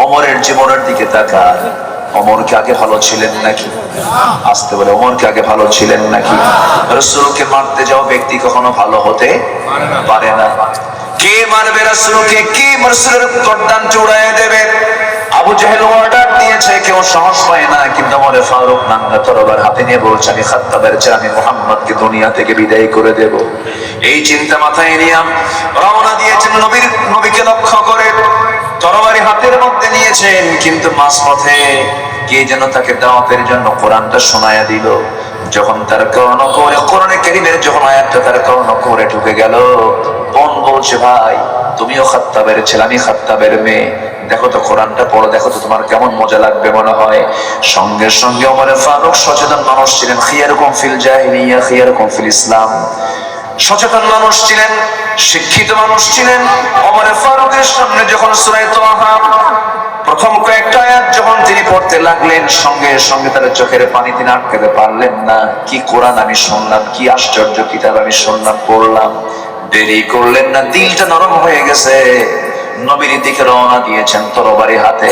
ওমরের জীবনের দিকে তাকান। ওমর কি আগে ভালো ছিলেন নাকি? আসতে বলে, ওমর কি আগে ভালো ছিলেন নাকি? রাসূলকে মারতে যাওয়া ব্যক্তি কখনো ভালো হতে পারে না। কে মারবে রাসূলকে? কে রাসূলের গর্দান চূড়ায় দেবে? আবু জাহেল অর্ডার দিয়েছে, কেউ সাহস পায় না, কিন্তু ওমর ফারুক নাঙ্গা তরবারি হাতে নিয়ে বলছে, আমি খাত্তাবের চেয়ে আমি মুহাম্মদকে দুনিয়া থেকে বিদায় করে দেব। এই চিন্তা মাথায় নিয়ে রওনা দিয়েছেন নবীকে লক্ষ্য করে, তরবারি হাতের মধ্যে নিয়েছেন, কিন্তু মাঝপথে কে যেন তাকে দাওয়াতের জন্য কোরআনটা শোনায়া দিল। যখন তার কোরআনে কারীমের যখন আয়াতটা তার কর্ণকুহরে ঢুকে গেল, বোন বলছে, ভাই তুমিও খাত্তাবের ছেলে, আমি খাত্তাবের মেয়ে, দেখো তো কোরআনটা পড়ো, দেখো তো তোমার কেমন মজা লাগবে মনে হয়। সঙ্গে সঙ্গে ওমর ফারুক সচেতন মানুষ ছিলেন, খিয়ারুকুম ফিল জাহিলিয়া খিয়ারুকুম ফিল ইসলাম, সচেতন মানুষ ছিলেন, শিক্ষিত মানুষ ছিলেন। ওমর ফারুকের সামনে যখন সূরা তাহা প্রথম কয়েকটা আয়াত যখন তিনি পড়তে লাগলেন, সঙ্গে সঙ্গে তার চোখের পানি তিনি আটকাতে পারলেন না। কি কোরআন আমি শুনলাম, কি আশ্চর্য কিতাব আমি শুনলাম, পড়লাম। দেরি করলেন না, দিলটা নরম হয়ে গেছে, নবীর দিকে রওনা দিয়েছেন তরবারি হাতে।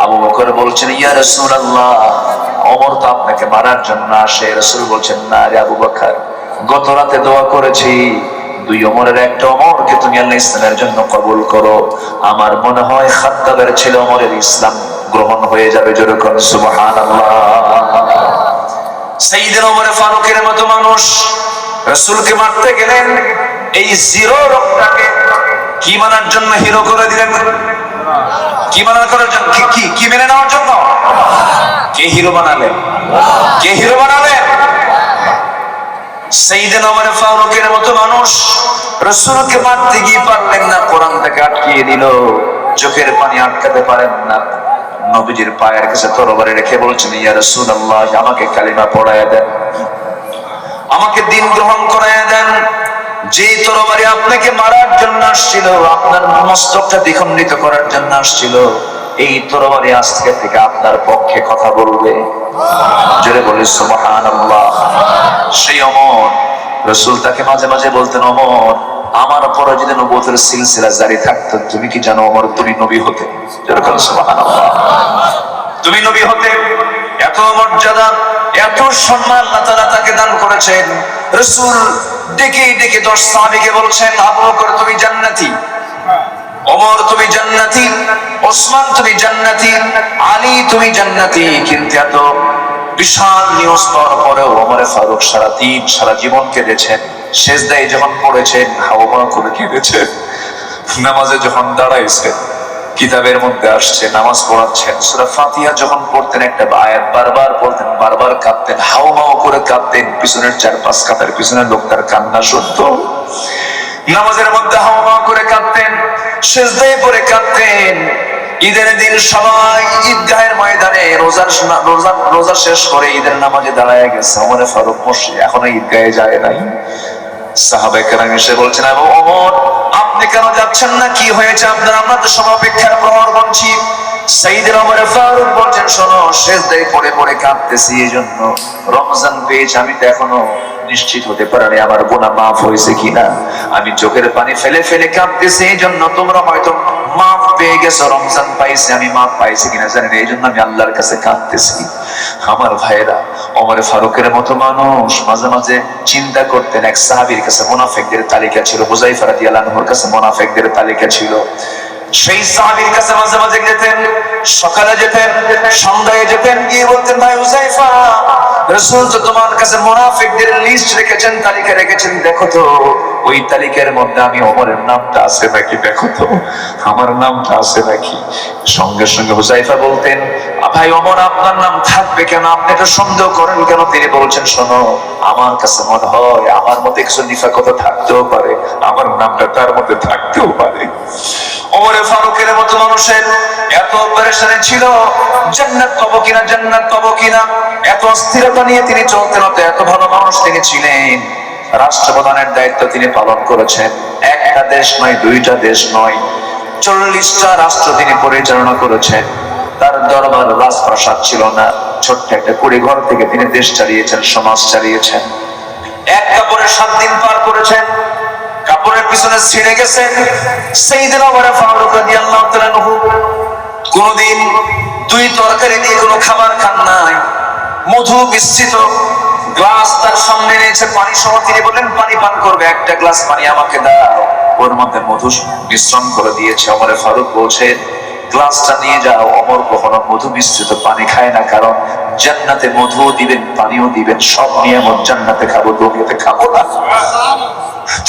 আবু বকর বলছেন, ইয়া রাসূলুল্লাহ, ওমর তো আপনাকে মারার জন্য আসে। রাসূল বলছেন, না রে আবু বকর, গত রাতে দোয়া করেছি, দুই ওমরের একটা ওমরকে তুমি আল্লাহ ইসলামের জন্য কবুল করো। আমার মনে হয় খাত্তাবের ছেলে ওমরের ইসলাম গ্রহণ হয়ে যাবে। জোরে কোন সুবহানাল্লাহ। সাইয়েদনা ওমর ফারুকের মতো মানুষ রাসূলকে মারতে গেলেন, এই জিরো রোগটাকে কি মানার জন্য হিরো করে দিলেন? কি মানার করার জন্য? কি মেনে নেওয়ার জন্য? কে হিরো বানালেন? কে হিরো বানালেন? সাইয়েদনা ওমর ফারুকের মতো মানুষ রাসূলকে মারতে গিয়ে পারলেন না, কোরআনটাকে আটকিয়ে দিল, চোখের পানি আটকাতে পারেন না। নবীজির পায়ের কাছে তরবারি রেখে বলছেন, ইয়া রাসূলুল্লাহ, আমাকে কালিমা পড়ায়া দেন, আমাকে দ্বীন গ্রহণ করায়া দেন। যে তরবারি আপনাকে মারার জন্য আসছিল, আপনার মস্তকটা দ্বিখণ্ডিত করার জন্য আসছিল, এই তরবারি আজকে থেকে আপনার পক্ষে কথা বলবে। জোরে বলি সুবহানাল্লাহ। সেই ওমর, রাসূল তাকে মাঝে মাঝে বলতেন, ওমর, আমার পরে যদি নবুয়তের সিলসিলা জারি থাকতো, তুমি কি জানো ওমর, তুমি নবী হতে। জোরে বলি সুবহানাল্লাহ। তুমি নবী হতে। এত মর্যাদা, এত সম্মান আল্লাহ তাআলা তাকে দান করেছেন। রাসূল ডেকে ডেকে 10 সাহাবীকে বলছেন, আবু বকর তুমি জান্নাতি, ওমর তুমি জান্নাতি, ওসমান তুমি জান্নাতি, আলী তুমি জান্নাতি। কিন্তু এত বিশাল নিউজ পাওয়ার পরেও ওমর ফারুক সারা জীবন কেঁদেছেন। সেজদায় যখন পড়েছেন, হাওয়া করে কেঁদেছেন। নামাজে যখন দাঁড়াইছেন, কিতাবের মধ্যে আসছে নামাজ পড়াচ্ছেন, সূরা ফাতিহা যখন পড়তেন, একটা আয়াত বারবার পড়তেন, বারবার কাঁদতেন, হাওমাও করে কাঁদতেন। পিছনের 4-5 কাতার পিছনের লোকটার কান্না শুনতো, নামাজের মধ্যে হাওমাও করে কাঁদতেন, সিজদায় পড়ে কাঁদতেন। ঈদের দিন সবাই ঈদগাহের ময়দানে রোজা শেষ করে ঈদের নামাজে দাঁড়ায় গেছে, ওমর ফারুক মসজিদে এখনো ঈদগাহে যায় নাই। সাহাবায়ে কেরাম এসে বলছেন, আবু ওমর, আপনি কেন যাচ্ছেন না, কি হয়েছে আপনার? আমরা তো সব অপেক্ষার প্রহর বলছি। সাইয়েদনা ওমর ফারুক বলছেন, শোনো, সিজদায় পড়ে পড়ে কাঁদতেছি, এজন্য রমজান পেয়েছি, আমি তো এখনো নিশ্চিত হতে পারিনি আমার গুনাহ মাফ হয়েছে কিনা। আমি চোখের পানি ফেলে ফেলে কাঁদতেছি, এইজন্য তোমরা হয়তো মাফ পেয়ে গেছো, রমজান পাইছে, আমি মাফ পাইছি কিনা জানি না, এইজন্য আমি আল্লাহর কাছে কাঁদতেছি। আমার ভাইরা, ওমর ফারুকের মতো মানুষ মাঝে মাঝে চিন্তা করতেন। এক সাহাবীর কাছে মুনাফিকদের তালিকা ছিল, হুযায়ফা রাদিয়াল্লাহু আনহুর কাছে মুনাফিকদের তালিকা ছিল। সেই সাহাবীর কাছে মাঝে মাঝে যেতেন, সকালে যেতেন, সন্ধ্যায় যেতেন, গিয়ে বলতেন, ভাই হুযায়ফা, রাসূল তো তোমার কাছে মুনাফিকদের লিস্ট রেখেছেন, তালিকা রেখেছেন, দেখো তো ওই তালিকার মধ্যে আমি ওমরের নামটা আছে নাকি, দেখো তো আমার নামটা আছে নাকি। সঙ্গে সঙ্গে হুযায়ফা বলতেন, ভাই ওমর, আপনার নাম থাকবে কেন, আপনি তো সন্দেহ করেন কেন? তিনি বলছেন, শোনো, আমার কাছে মনে হয় আমার মধ্যে কিছু নিফাকতা থাকতেও পারে, আমার নামটা তার মধ্যে থাকতেও পারে। ওমর ফারুকের মতো মানুষের এত পেরেশানি ছিল, জান্নাত পাবো কিনা, জান্নাত পাবো কিনা, এত অস্থিরতা নিয়ে তিনি চলতেন। এত ভালো মানুষ তিনি ছিলেন। রাষ্ট্রপ্রধানের দায়িত্ব তিনি পালন করেছেন। একটা দেশ নয়, 2টা দেশ নয়, 40টা রাষ্ট্র তিনি পরিচালনা করেছেন। তার দরবার রাজপ্রাসাদ ছিল না, ছোট্ট একটা কুড়িঘর থেকে তিনি দেশ চালিয়েছেন, সমাজ চালিয়েছেন। এক কাপড়ে 7 দিন পার করেছেন, কাপড়ের পিছনে ছিঁড়ে গেছেন। সাইয়েদনা ওমর ফারুক রাদিয়াল্লাহু তাআলা আনহু কোনদিন দুই তরকারি দিয়ে কোনো খাবার খান নাই, মধু মিশ্রিত গ্লাস তার সামনে এনেছে পানি সহ, তিনি বললেন পানি পান করবে, একটা গ্লাস পানি আমাকে দাও, ওর মধ্যে মধু মিশ্রণ করে দিয়েছে। ওমর ফারুক বলছে গ্লাসটা নিয়ে যাও। ওমর কখনো মধু মিশ্রিত পানি খায় না, কারণ জান্নাতে মধু দিবেন পানিও দিবেন, সব নিয়ামত জান্নাতে খাবো, দুনিয়াতে খাবো না,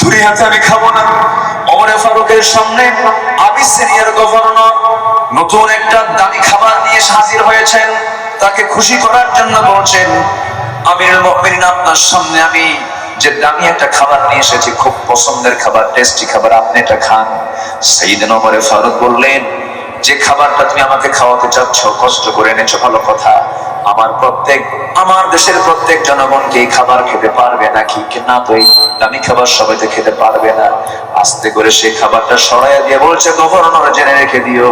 দুনিয়াতে আমি খাবো না। ওমর ফারুকের সামনে আবি সিরিয়ার গভর্নর নতুন একটা দামি খাবার নিয়ে হাজির হয়েছেন, তাকে খুশি করার জন্য বলছেন আমিরুল মুমিনিন, আপনার সামনে আমি যে দামি একটা খাবার নিয়ে এসেছি, খুব পছন্দের খাবার, টেস্টি খাবার, আপনি এটা খান। সাইয়েদনা ওমর ফারুক বললেন যে খাবারটা তুমি আমাকে খাওয়াতে চাচ্ছ, কষ্ট করে এনেছো, ভালো কথা, আমার দেশের প্রত্যেক জনগণকে এই খাবার খেতে পারবে নাকি? না, তো এই দামি খাবার সবাই তো খেতে পারবে না। আস্তে করে সেই খাবারটা সরাইয়া দিয়ে বলছে গভর্নর জেনে রেখে দিও,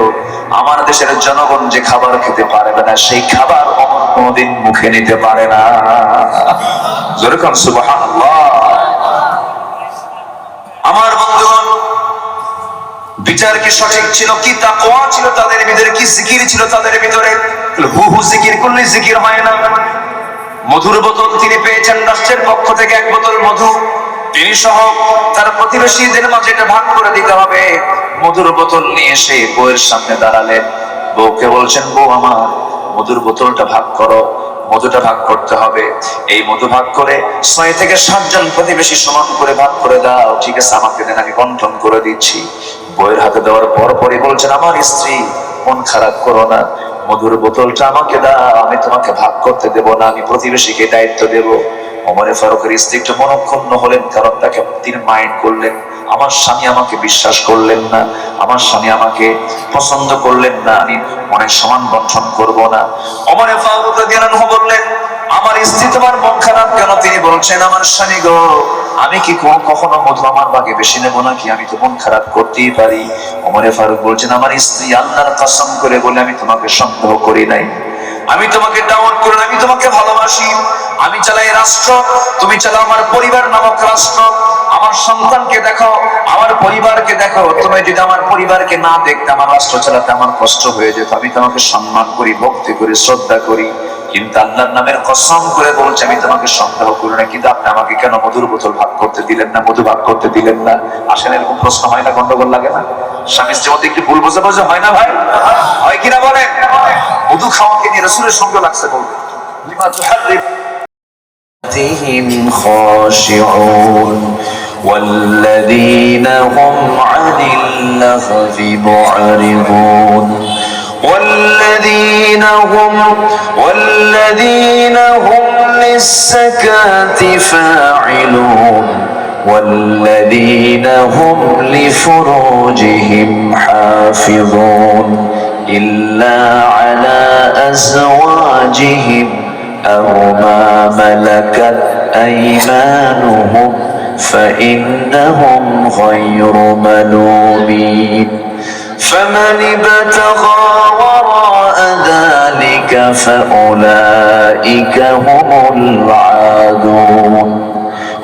আমার দেশের জনগণ যে খাবার খেতে পারবে না, সেই খাবার অমর কোনদিন মুখে নিতে পারে না। যেরকম সুবহানাল্লাহ। আমার বন্ধুগণ, বিচার কি সঠিক ছিল? কি তাকওয়া ছিল তাদের ভিতরে? কি জিকির ছিল তাদের ভিতরে? হু হু জিকির করলে জিকির হয় না। মধুর বোতল তিনি পেয়েছেন রাষ্ট্রের পক্ষ থেকে, এক বোতল মধু, তিনি সহ তার প্রতিবেশীদের মাঝে এটা ভাগ করে দিতে হবে। মধুর বোতল নিয়ে এসে বউয়ের সামনে দাঁড়ালেন, বউকে বলছেন বউ আমার মধুর বোতলটা ভাগ করো, মধুটা ভাগ করতে হবে। এই মধু ভাগ করে 6 থেকে 7 জন প্রতিবেশী সমান করে ভাগ করে দাও। ঠিক আছে, আমাকে দেন, আমি বন্টন করে দিচ্ছি। বউয়ের হাতে দেওয়ার পরই বলছেন আমার স্ত্রী, মন খারাপ করো না, মধুর বোতলটা আমাকে দাও, আমি তোমাকে ভাগ করতে দেব না, আমি প্রতিবেশীকে দায়িত্ব দেব। ওমর ফারুকের স্ত্রী একটু মনক্ষুণ্ণ হলেন, কারণ তাকে তিনি মাইন্ড করলেন, আমার স্বামী আমাকে বিশ্বাস করলেন না, আমার স্বামী আমাকে পছন্দ করলেন না, আমি মনের সমান বন্টন করব না। ওমর ফারুক রাদিয়াল্লাহু আনহু বললেন আমার স্ত্রী তোমার মন খারাপ কেন? তিনি বলছেন আমার স্বামী গো, আমি কি কখনো মধু আমার ভাগে বেশি নেব নাকি? আমি তো মন খারাপ করতেই পারি। ওমর ফারুক বলছেন আমার স্ত্রী, আল্লাহর কসম করে বলে আমি তোমাকে সন্দেহ করি নাই, আমি তোমাকে ডাউট করি না, আমি তোমাকে ভালোবাসি। আমি চালাই রাষ্ট্র, তুমি চালাও আমার পরিবার নামক রাষ্ট্র। আমার সন্তানকে দেখো, আমার পরিবারকে দেখো, তুমি যদি আমার পরিবারকে না দেখতে, আমার রাষ্ট্র চালাতে আমার কষ্ট হয়ে যেত। আমি তোমাকে সম্মান করি, ভক্তি করি, শ্রদ্ধা করি, কিন্তু আল্লাহর নামের কসম করে বলছে আমি তোমাকে সন্দেহ করি না। কিন্তু আপনি আমাকে কেন মধুর বোতল ভাগ করতে দিলেন না, মধু ভাগ করতে দিলেন না? আসলে এরকম প্রশ্ন হয় না? গন্ডগোল লাগে না? স্বামী স্ত্রীর মধ্যে একটু ভুল বোঝাবুঝি হয় না ভাই? হয় কিনা বলেন? মধু খাওয়াকে নিয়ে রাসূলের সঙ্গে লাগছে বলতে লিমা তুহাররিম খাশিউন والذين هم عن اللغو معرضون والذين هم للزكاة فاعلون والذين هم لفروجهم حافظون إلا على أزواجهم أو ما ملكت أيمانهم فإنهم غير ملومين فمن ابتغى وراء ذلك فأولئك هم العادون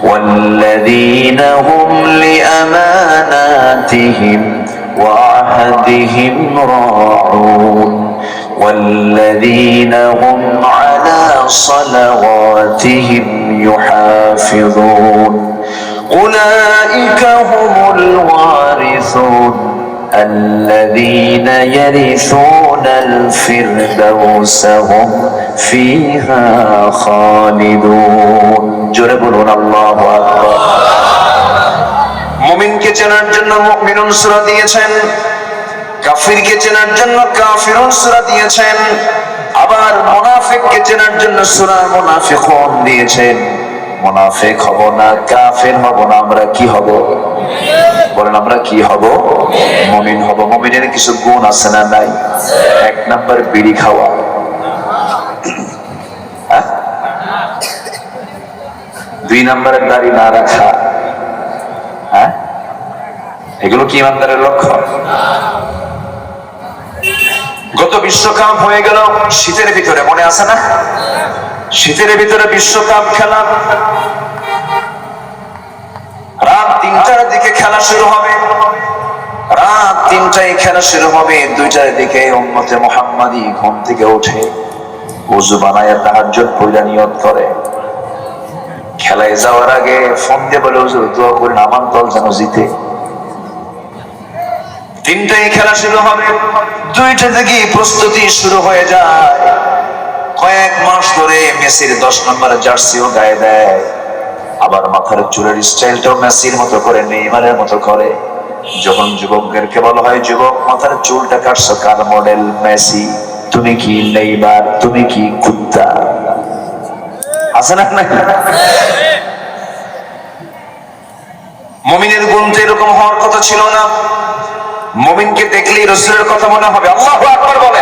والذين هم لأماناتهم وعهدهم راعون والذين هم على صلواتهم يحافظون أولئك هم الوارثون الذين يرثون الفردوس هم فيها خالدون جربون الله أكبر মুমিনকে চেনার জন্য মুমিনুন সূরা দিয়েছেন, কাফিরকে চেনার জন্য কাফিরুন সূরা দিয়েছেন, আবার মুনাফিককে চেনার জন্য সূরা মুনাফিকুন দিয়েছেন। মুনাফিক হব না, কাফির হব না, আমরা কি হব? বলেন আমরা কি হব? মুমিন হব। মুমিনের কিছু গুণ আছে না নাই? 1 নাম্বার বিড়ি খাওয়া, 2 নাম্বারে দাড়ি না রাখা, এগুলো কি ইমানদারের লক্ষণ? গত বিশ্বকাপ হয়ে গেল শীতের ভিতরে, মনে আছে না? শীতের ভিতরে বিশ্বকাপ খেলা, রাত 3টার দিকে খেলা শুরু হবে, রাত 3টায় খেলা শুরু হবে, 2টার দিকে উম্মতে মুহাম্মাদি ঘুম থেকে ওঠে, ওযু বানায় তাহাজ্জুদ পড়া নিয়ত করে। খেলায় যাওয়ার আগে ফোন দিয়ে বলে, হুজুর দোয়া করেন আমার দল যেন জিতে। 3টায় খেলা শুরু হবে, 2টা থেকে প্রস্তুতি শুরু হয়ে যায়। কয়েক মাস ধরে মেসির 10 নম্বর জার্সিও গায়ে দেয়, আবার মাথার চুলের স্টাইলটাও মেসির মতো করে, নেইমারের মতো করে। যখন যুবকদেরকে বলা হয়, যুবক মাথার চুলটা কাটছো কার মডেল? মেসি। তুমি কি নেইমার? তুমি কি কুত্তা? আছে না? মুমিনের গুণ তো এরকম হওয়ার কথা ছিল না। মুমিনকে দেখলেই রাসূলের কথা মনে হবে। আল্লাহু আকবার বলে।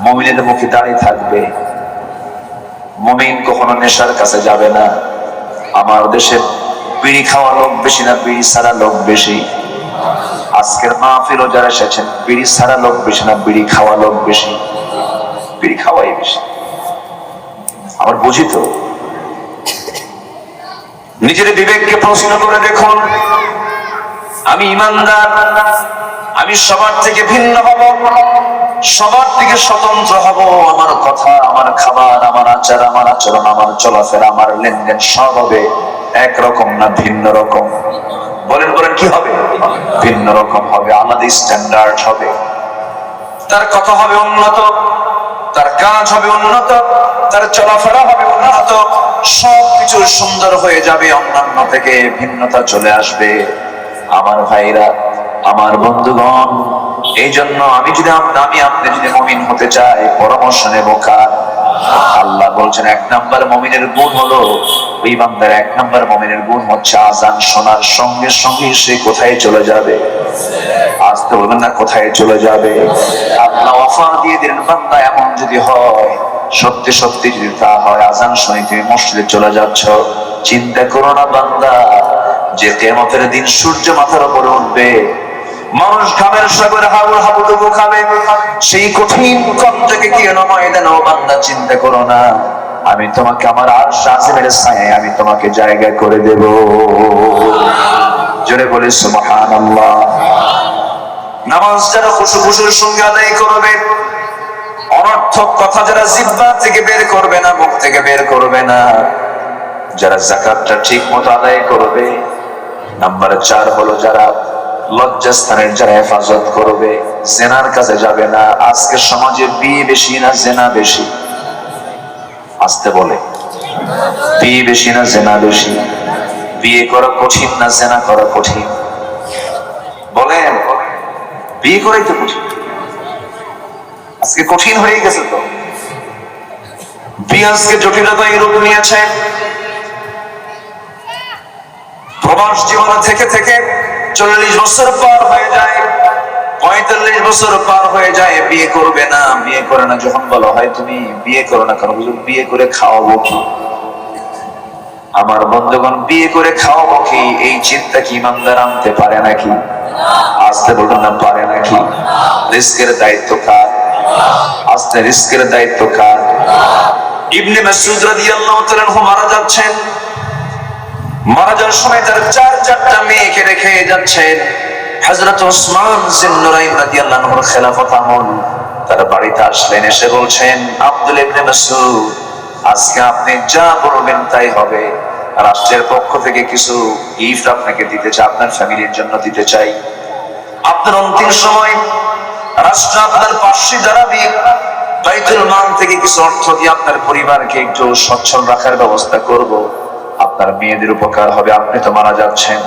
মুমিনের মুখে দাঁড়িয়ে থাকবে। মুমিন কখনো নেশার কাছে যাবে না। আমার দেশে বিড়ি খাওয়া লোক বেশি না বিড়ি ছাড়া লোক বেশি? আজকের মাহফিলও যারা এসেছেন, বিড়ি ছাড়া লোক বেশি না বিড়ি খাওয়া লোক বেশি? বিড়ি খাওয়াই বেশি। আমার বুঝি তো। নিজের বিবেককে প্রশ্ন করে দেখুন, আমি ইমানদার, আমি সবার থেকে ভিন্ন হব, সবার থেকে স্বতন্ত্র হব। আমার কথা, আমার খাবার, আমার আচার, আমার আচরণ, আমার চলাফেরা, আমার লেনদেন সব হবে একরকম না ভিন্ন রকম? বলেন বলেন, কি হবে? ভিন্ন রকম হবে, আলাদা স্ট্যান্ডার্ড হবে। তার কথা হবে উন্নত, তার কাজ হবে উন্নত, তার চলাফেরা হবে উন্নত, সবকিছু সুন্দর হয়ে যাবে, অন্যান্য থেকে ভিন্নতা চলে আসবে। আমার ভাইরা, আমার বন্ধুগণ, এই জন্য আপনি যদি মুমিন হতে চাই, পরামর্শ নেব কার? আল্লাহ বলছেন 1 নাম্বার মুমিনের গুণ হলো, ওই বান্দার 1 নাম্বার মুমিনের গুণ হচ্ছে আযান শোনার সঙ্গে সঙ্গে সে কোথায় চলে যাবে? আসতে বলবেন না, কোথায় চলে যাবে? আল্লাহ অফার দিয়ে দিলেন, বান্দা এমন যদি হয়, সত্যি সত্যি যদি তা হয়, আযান শুনে তুমি মসজিদে চলে যাচ্ছ, চিন্তা করো না বান্দা যে কিয়ামতের দিন সূর্য মাথার উপরে উঠবে, মানুষ ঘামের সাগরে হাবুডুবু হাবুডুবু খাবে, সেই কঠিন কম থেকে কি ময়দানে, ও বান্দা চিন্তা করো না, আমি তোমাকে আমার আরশ আজিমের ছায়ায় আমি তোমাকে জায়গা করে দেব। জোরে বলি সুবহানাল্লাহ। নামাজ যারা খুশুর সঙ্গে আদায় করবে, অনর্থক কথা যারা জিহ্বা থেকে বের করবে না, মুখ থেকে বের করবে না, যারা যাকাতটা ঠিক মতো আদায় করবে। নাম্বার 4 হলো যারা লজ্জাস্থানের যারা হেফাজত করবে, জেনার কাছে যাবে না। আজকে সমাজে বিয়ে বেশি না জেনা বেশি? আসতে বলে, বিয়ে বেশি না জেনা বেশি? বিয়ে করা কঠিন না জেনা করা কঠিন? বলেন, বিয়ে করাই তো কঠিন, আজকে কঠিন হয়ে গেছে তো। বিয়ে আজকে জটিলতা এই রূপ নিয়েছে। প্রবাস জীবনে থেকে থেকে 40 বছর পার হয়ে যায়, 45 বছর পার হয়ে যায়, বিয়ে করবে না, বিয়ে করে না। যখন বলা হয় তুমি বিয়ে করো না কেন? হুজুর বিয়ে করে খাওয়াবো কি? আমার বন্ধুগণ, বিয়ে করে খাওয়াবো কি, এই চিন্তা কি ইমানদার আনতে পারে নাকি? আসতে বলুন না, পারে নাকি? রিস্কের দায়িত্ব কার? আসতে রিস্কের দায়িত্ব কার? ইবনে মাসউদ রাদিয়াল্লাহু তাআলা মারা যাচ্ছেন, মারা যাওয়ার সময় তার 4টা মেয়েকে রেখে যাচ্ছেন। হযরত ওসমান জিন্নুরাইন রাদিয়াল্লাহু আনহুর খেলাফত আমল, তার বাড়িতে আসলেন, এসে বলছেন, আব্দুল ইবনে মাসউদ, আজকে আপনি যা বলবেন তাই হবে। রাষ্ট্রের পক্ষ থেকে কিছু গিফট আপনাকে দিতে চাই, আপনার ফ্যামিলির জন্য দিতে চাই। আপনার অন্তিম সময় রাষ্ট্র আপনার পাশে দাঁড়াবে, বাইতুল মাল থেকে কিছু অর্থ দিয়ে আপনার পরিবারকে একটু সচ্ছল রাখার ব্যবস্থা করব। আপনার মেয়েদের উপকার হবে। আপনি তো মারা যাচ্ছেন,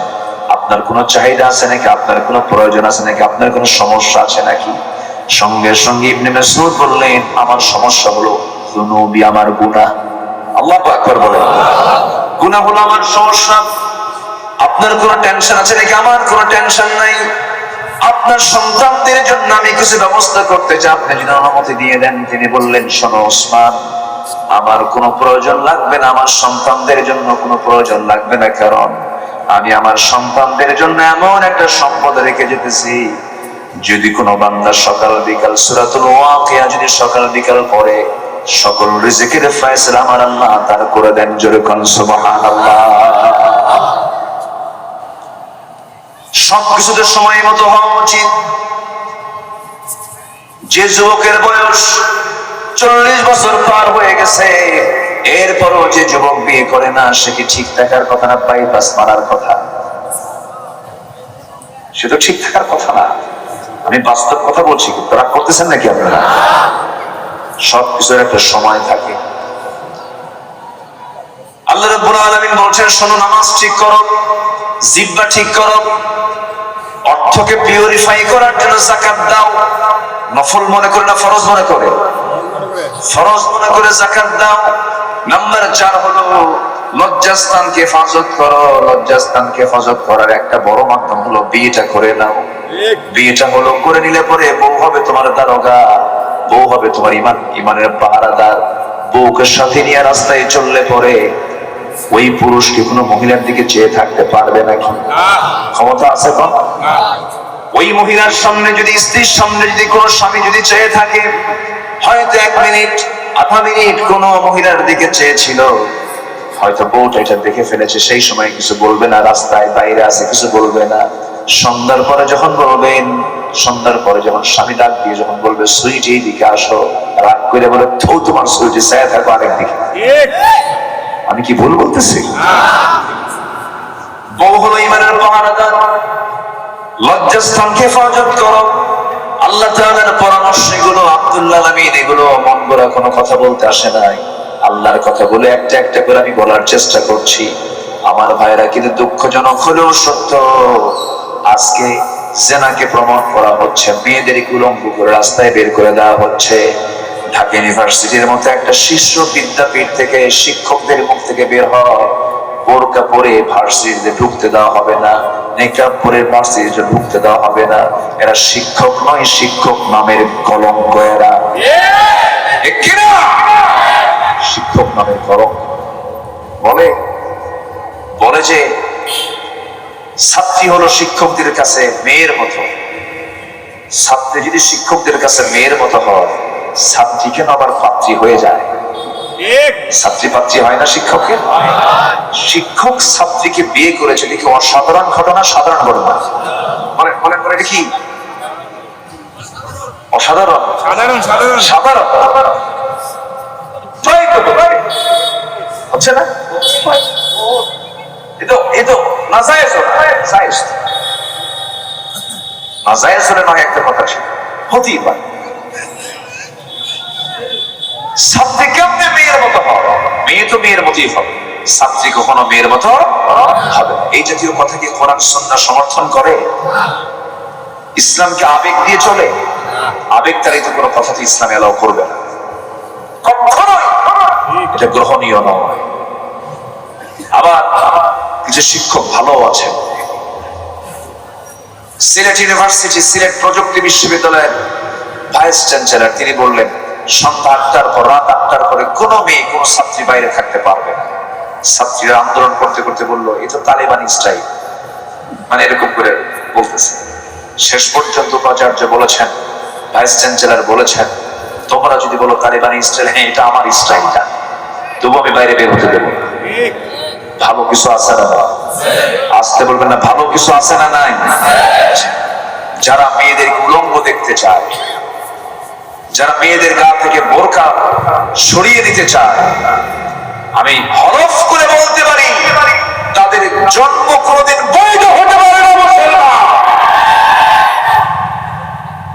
আপনার কোনো চাহিদা আছে নাকি? আপনার কোনো প্রয়োজন আছে নাকি? আপনার কোনো সমস্যা আছে নাকি? সঙ্গে সঙ্গে ইবনে মাসউদ বললেন, আমার সমস্যা হলো যুনুবি, আমার গুনাহ। আল্লাহু আকবার বলেন। গুনাহ হলো আমার সমস্যা। আপনার কোনো টেনশন আছে নাকি? আমার কোনো টেনশন নাই। আপনার সন্তানদের জন্য আমি কিছু ব্যবস্থা করতে চাই, আপনি যদি অনুমতি দিয়ে দেন। তিনি বললেন, শোনো ওসমান, আমার কোনো প্রয়োজন লাগবে না, আমার সন্তানদের জন্য কোনো প্রয়োজন লাগবে না, কারণ আমি আমার সন্তানদের জন্য এমন একটা সম্পদ রেখে যেতেছি, যদি কোনো বান্দা সকাল বিকাল সূরাতুল ওয়াকিয়া যদি সকাল বিকাল পড়ে, সকল রিজিকের ফয়সালা আমার আল্লাহ তার করে দেন। জোরে কোন সুবহানাল্লাহ। সবকিছুতে সময় মতো হওয়া উচিত। যে যুবকের বয়স 40 বছর পার হয়ে গেছে, এরপরও যে যুবক বিয়ে করে না, সে কি ঠিক থাকার কথা না বাইপাস মারার কথা? সে তো ঠিক থাকার কথা না। আমি বাস্তব কথা বলছি, কিন্তু রাগ করতেছেন নাকি আপনারা? সবকিছুর একটা সময় থাকে। আল্লাহ রাব্বুল আলামিন বলছেন, শোনো, নামাজ ঠিক করো, জিহ্বা ঠিক করো, অর্থকে পিউরিফাই করার জন্য যাকাত দাও। নফল মনে করে না ফরজ মনে করে? ফরজ মনে করে যাকাত দাও। নাম্বার 4 হলো লজ্জাস্থানকে হেফাজত করো। লজ্জাস্থানকে হেফাজত করার একটা বড় মাধ্যম হলো বিয়েটা করে নাও। বিয়েটা হলো করে নিলে পরে বউ হবে তোমার দারোগা, বউ হবে তোমার ইমানের পাহারাদার। বউকে সাথে নিয়ে রাস্তায় চললে পরে ওই পুরুষ কি কোনো মহিলার দিকে চেয়ে থাকতে পারবে নাকি? ক্ষমতা আছে তো? ওই মহিলার সামনে যদি, স্ত্রীর সামনে যদি কোনো স্বামী যদি চেয়ে থাকে, হয়তো 1 মিনিট, আধা মিনিট কোনো মহিলার দিকে চেয়েছিল, হয়তো বউটা এটা দেখে ফেলেছে, সেই সময় কিছু বলবে না, রাস্তায় বাইরে আছে কিছু বলবে না। সন্ধ্যার পরে যখন বলবেন, সন্ধ্যার পরে যখন স্বামী ডাক দিয়ে যখন বলবে, সুইট এই দিকে আসো, রাগ করে বলে, তো তোমার সুইটে চেয়ে থাকো আরেক দিকে। আমি কি ভুল বলতেছি? বউ হলো ইমানের পাহারাদার। লজ্জাস্থানকে হেফাজত করো। আল্লাহ তাআলার পরামর্শ এগুলো, আব্দুল্লাহ আমিন এগুলো মন গড়া কোনো কথা বলতে আসে নাই। আল্লাহর কথা বলে একটা একটা করে আমি বলার চেষ্টা করছি। আমার ভাইরা, কিন্তু দুঃখজনক হলেও সত্য, আজকে জেনাকে প্রমোট করা হচ্ছে, মেয়েদেরকে উলঙ্গ করে রাস্তায় বের করে দেওয়া হচ্ছে। ঢাকা ইউনিভার্সিটির মতো একটা শীর্ষ বিদ্যাপীঠ থেকে শিক্ষকদের মুখ থেকে বের হয়, বোরকা পরে ভার্সিটিতে ঢুকতে দেওয়া হবে না, নেকাব পরে ভার্সিটিতে ঢুকতে দেওয়া হবে না। এরা শিক্ষক নয়, শিক্ষক নামের কলঙ্ক। এরা শিক্ষক নামের কলঙ্ক। বলে যে ছাত্রী হলো শিক্ষকদের কাছে মেয়ের মতো। ছাত্রী যদি শিক্ষকদের কাছে মেয়ের মতো হয়, ছাত্রী কেন আবার পাত্রী হয়ে যায়? ছাত্রী পাত্রী হয় না শিক্ষকের? শিক্ষক ছাত্রীকে বিয়ে করেছে, দেখি অসাধারণ ঘটনা, সাধারণ ঘটনা। বলেন বলে দেখি, অসাধারণ, সাধারণ, সাধারণ হচ্ছে না? এতো নাজায়েজ হলে নয়, একটা কথা ছিল, হতেই পারে। ছাত্রী কেমনে মেয়ের মতো হবে? মেয়ে তো মেয়ের মতোই হবে, ছাত্রী কখনো মেয়ের মতো হবে। এই জাতীয় কথা কি কোরআন সুন্নাহ সমর্থন করে? ইসলামকে আবেগ দিয়ে চলে? আবেগ তাড়িত কোনো কথা তো ইসলাম এলাও করবে না, কখনোই। এটা গ্রহণীয় নয়। আবার কিছু শিক্ষক ভালো আছেন। সিলেট ইউনিভার্সিটি, সিলেট প্রযুক্তি বিশ্ববিদ্যালয়ের ভাইস চ্যান্সেলর, তিনি বললেন, সন্ধ্যা 8টার পর, রাত 8টার পরে কোনো মেয়ে, কোনো ছাত্রী বাইরে থাকতে পারবে না। ছাত্রীরা আন্দোলন করতে করতে বলল, এ তো তালেবানি স্টাইল, মানে এরকম করে বলতেছে। শেষ পর্যন্ত উপাচার্য বলেছেন, ভাইস চ্যান্সেলর বলেছেন, তোমরা যদি বলো তালেবানি স্টাইল, হ্যাঁ এটা আমার স্টাইলটা, তবু আমি বাইরে বের হতে দেবো না। ভালো কিছু আছে না? আসতে বলবেন না, ভালো কিছু আছে না? নাই। যারা মেয়েদের উলঙ্গ দেখতে চায়, যারা মেয়েদের গা থেকে বোরকা সরিয়ে দিতে চায়, আমি হলফ করে বলতে পারি, তাদের জন্ম কোনোদিন বৈধ হতে পারে না।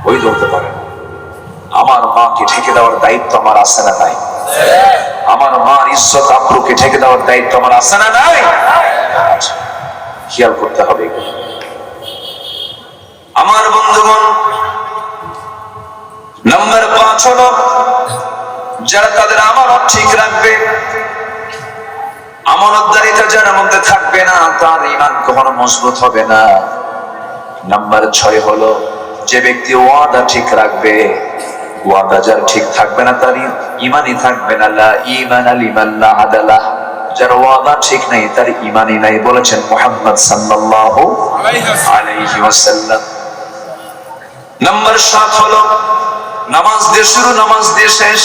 বৈধ হতে পারে না। আমার মাকে ঢেকে দেওয়ার দায়িত্ব আমার আছে না? নাই। আমার মার ইজ্জত আব্রুকে ঢেকে দেওয়ার দায়িত্ব আমার আছে না? নাই। খেয়াল করতে হবে। আমার বন্ধুগণ, নাম্বার 5 হলো যারা তাদের আমানত ঠিক রাখবে। আমানতদারিতা যার মধ্যে থাকবে না, তার ঈমান কখনো মজবুত হবে না। নাম্বার 6 হলো যে ব্যক্তি ওয়াদা ঠিক রাখবে। ওয়াদা যার ঠিক থাকবে না, তার ঈমানই থাকবে না। লা ঈমানা লিমান লা আদালাহ। যার ওয়াদা ঠিক নাই, তার ঈমানই নাই, বলেছেন মুহাম্মদ সাল্লাল্লাহু আলাইহি ওয়াসাল্লাম। নাম্বার 7 হলো নামাজ দিয়ে শুরু, নামাজ দিয়ে শেষ।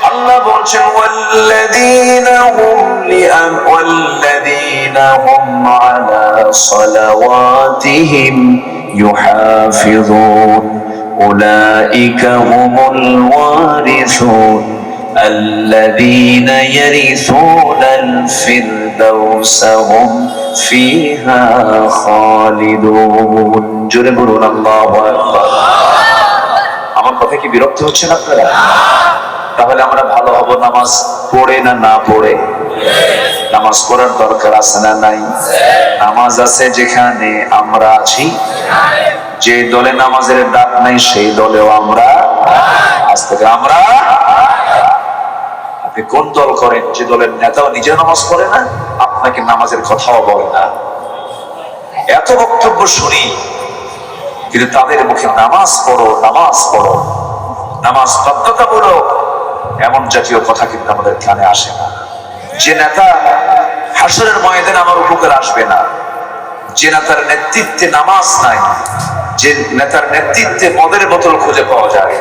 আল্লাহ বলছেন ওয়াল্লাযীনা হুম আলা সালাওয়াতিহিম ইউহাফিযুন উলাইকা হুমুল ওয়ারিসুন الذين يرثون الفردوس هم فيها خالدون জোরে বলুন আল্লাহু আকবার। আমার কথা কি বিরক্ত হচ্ছেন আপনারা? তাহলে আমরা ভালো হব নামাজ পড়ে না না পড়ে? নামাজ পড়ার দরকার আছে না নাই? নামাজ আছে যেখানে আমরা আছি, যে দলে নামাজের ডাক নাই সেই দলেও আমরা আজ থেকে আমরা। আপনি কোন দল করেন? যে দলের নেতাও নিজে নামাজ পড়ে না, আপনাকে নামাজের কথাও বলে না। এত বক্তব্য শুনি, কিন্তু তাদের মুখে নামাজ পড়ো নামাজ পড়ো, নামাজ বাধ্যতামূলক, এমন জাতীয় কথা কিন্তু আমাদের কানে আসে না। যে নেতা হাসরের ময়দানে আমার উপকার আসবে না, যে নেতার নেতৃত্বে নামাজ নাই, যে নেতার নেতৃত্বে মদের বোতল খুঁজে পাওয়া যায়,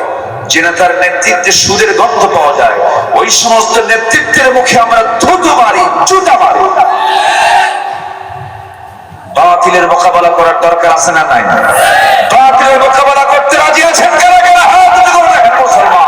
যে নেতার নেতৃত্বে সুদের গন্ধ পাওয়া যায়, ওই সমস্ত নেতৃত্বের মুখে আমরা থুতু মারি, জুতা মারি। বাতিলের মোকাবেলা করার দরকার আছে না নাই? বাতিলের মোকাবেলা করতে রাজি আছেন কারা কারা? হাত তুলে দেখেন মুসলমান।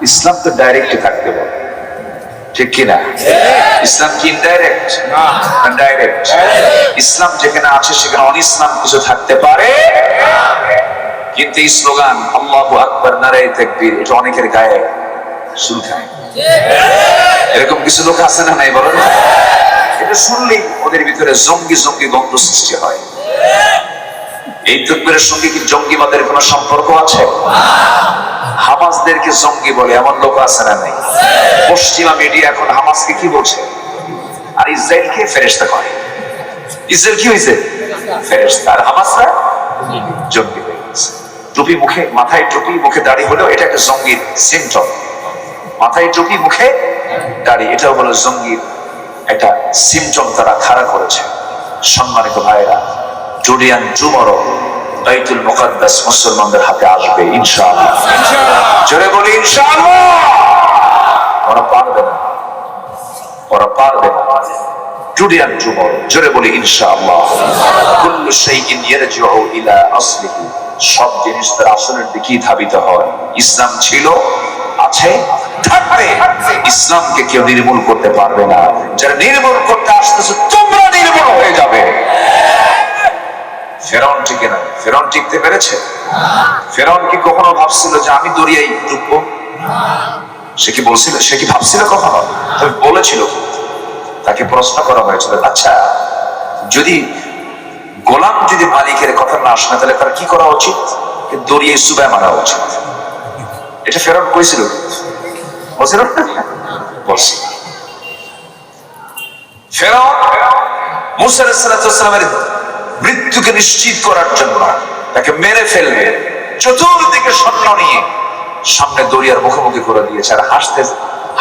ইসলাম তো ডাইরেক্ট থাকতে বলে, ঠিক কিনা? ইসলাম কি ইনডাইরেক্ট? ডাইরেক্ট। ইসলাম যেখানে আছে সেখানে অনিসলাম কিছু থাকতে পারে, কিন্তু এই স্লোগান আল্লাহু আকবার নারায়ে তাকবীর এটা অনেকের গায়ে শুনখায়। এরকম কিছু লোক আছে না নাই বলেন? এটা শুনলেই ওদের ভিতরে জঙ্গি জঙ্গি গন্ধ সৃষ্টি হয়। এই তাকবীরের সঙ্গে কি জঙ্গিবাদের কোনো সম্পর্ক আছে? হামাসদেরকে জঙ্গি বলে এমন লোক আছে না নাই? পশ্চিমা মিডিয়া এখন হামাসকে কি বলছে? আর ইসরায়েলকে ফেরেশতা করে। ইসরায়েল কি হয়েছে? ফেরেশতা। আর হামাসরা জঙ্গি হয়ে গেছে। টুপি মুখে, মাথায় টুপি মুখে দাড়ি হলেও এটা একটা জঙ্গির সিম্পটম। মাথায় টুপি মুখে দাড়ি এটাও বলে জঙ্গির একটা সিম্পটম, তারা খাড়া করেছে। সম্মানিত ভাইরা, জুলিয়ান টুমরো বাইতুল মুকাদ্দাস মুসলমানদের হাতে আসবে ইনশাআল্লাহ। জোরে বলি ইনশাআল্লাহ। ওরা পারবে না, ওরা পারবে না। জুলিয়ান টুমরো, জোরে বলি ইনশাআল্লাহ। কুল্লু শাইইন ইয়ারজিউ ইলা আসলিহি, সব জিনিস তার আসলের দিকেই ধাবিত হয়। ইসলাম ছিল, আছে, থাকবে। ইসলামকে কেউ নির্মূল করতে পারবে না। যারা নির্মূল করতে আসতেছে তোমরা নির্মূল হয়ে যাবে। ফেরাউন টিকে না। ফেরাউন টিকতে পেরেছে? ফেরাউন কি কখনো ভাবছিল যে আমি দরিয়ায় ডুববো? সে কি বলছিল? সে কি ভাবছিল কখনো? তবে বলেছিল। তাকে প্রশ্ন করা হয়েছিল, আচ্ছা যদি গোলাম যদি মালিকের কথা না শোনে তাহলে তার কি করা উচিত? দরিয়ায় চুবায় মারা উচিত। এটা ফেরাউন কইছিল? বলছিল? বলছিল। ফেরাউন মূসা আলাইহিস সালামের মৃত্যুকে নিশ্চিত করার জন্য তাকে মেরে ফেলবে, চতুর্দিকে সৈন্য নিয়ে সামনে দরিয়ার মুখোমুখি করে দিয়েছে। আর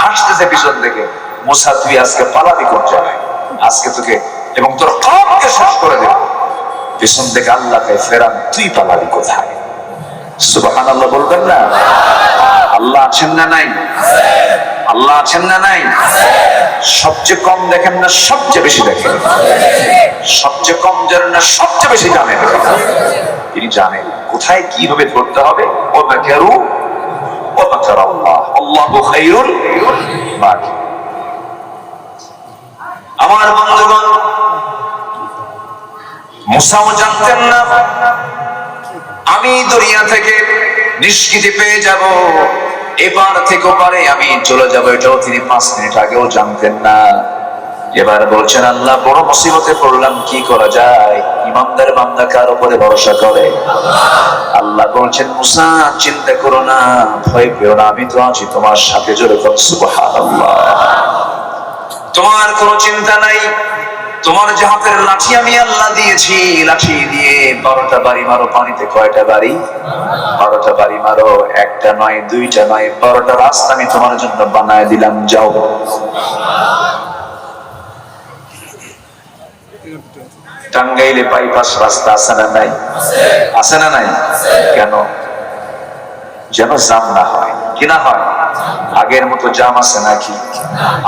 হাসতেছে পিছন থেকে, মুসা তুই আজকে পালাবি কোন জায়গায়? আজকে তোকে এবং তোর কওমকে শেষ করে দেব। পিছন থেকে আল্লাহকে ফেরান, তুই পালাবি কোথায়? সুবহানাল্লাহ বলবেন না? আল্লাহ আছেন না নাই? আল্লাহ আছেন না নাই? সবচেয়ে কম দেখেন না সবচেয়ে বেশি দেখেন? সবচেয়ে কম জানেন না সবচেয়ে বেশি জানেন? তিনি জানেন কোথায় কিভাবে ধরতে হবে। ওয়া মাকারু ওয়া মাকারাল্লাহ, আল্লাহু খায়রুল মাকির। আমার বন্ধুগণ, মুসাও জানতেন না আমি দুনিয়া থেকে নিষ্কৃতি পেয়ে যাব, এপার থেকে ওপারে আমি চলে যাব, এটাও তিনি 5 মিনিট আগেও জানতেন না। এবার বলছেন আল্লাহ বড় মুসিবতে পড়লাম, কি করা যায়? ইমানদার বান্দা কার উপরে ভরসা করে? আল্লাহ বলছেন মুসা চিন্তা করো না, ভয় পেও না, আমি তো আছি তোমার সাথে। জোরে বল সুবহানাল্লাহ। তোমার কোনো চিন্তা নাই, তোমার যে হাতের লাঠি আমি আল্লাহ দিয়েছি, লাঠি দিয়ে 12টা বাড়ি মারো পানিতে। কয়টা বাড়ি? 12টা বাড়ি মারো, একটা নয়, দুইটা নয়, 12টা রাস্তা আমি তোমার জন্য বানায় দিলাম, যাও। টাঙ্গাইলে বাইপাস রাস্তা আছে না নাই? আছে না নাই? কেন? যেন জাম না হয়। কি না হয়? আগের মতো জাম আছে নাকি?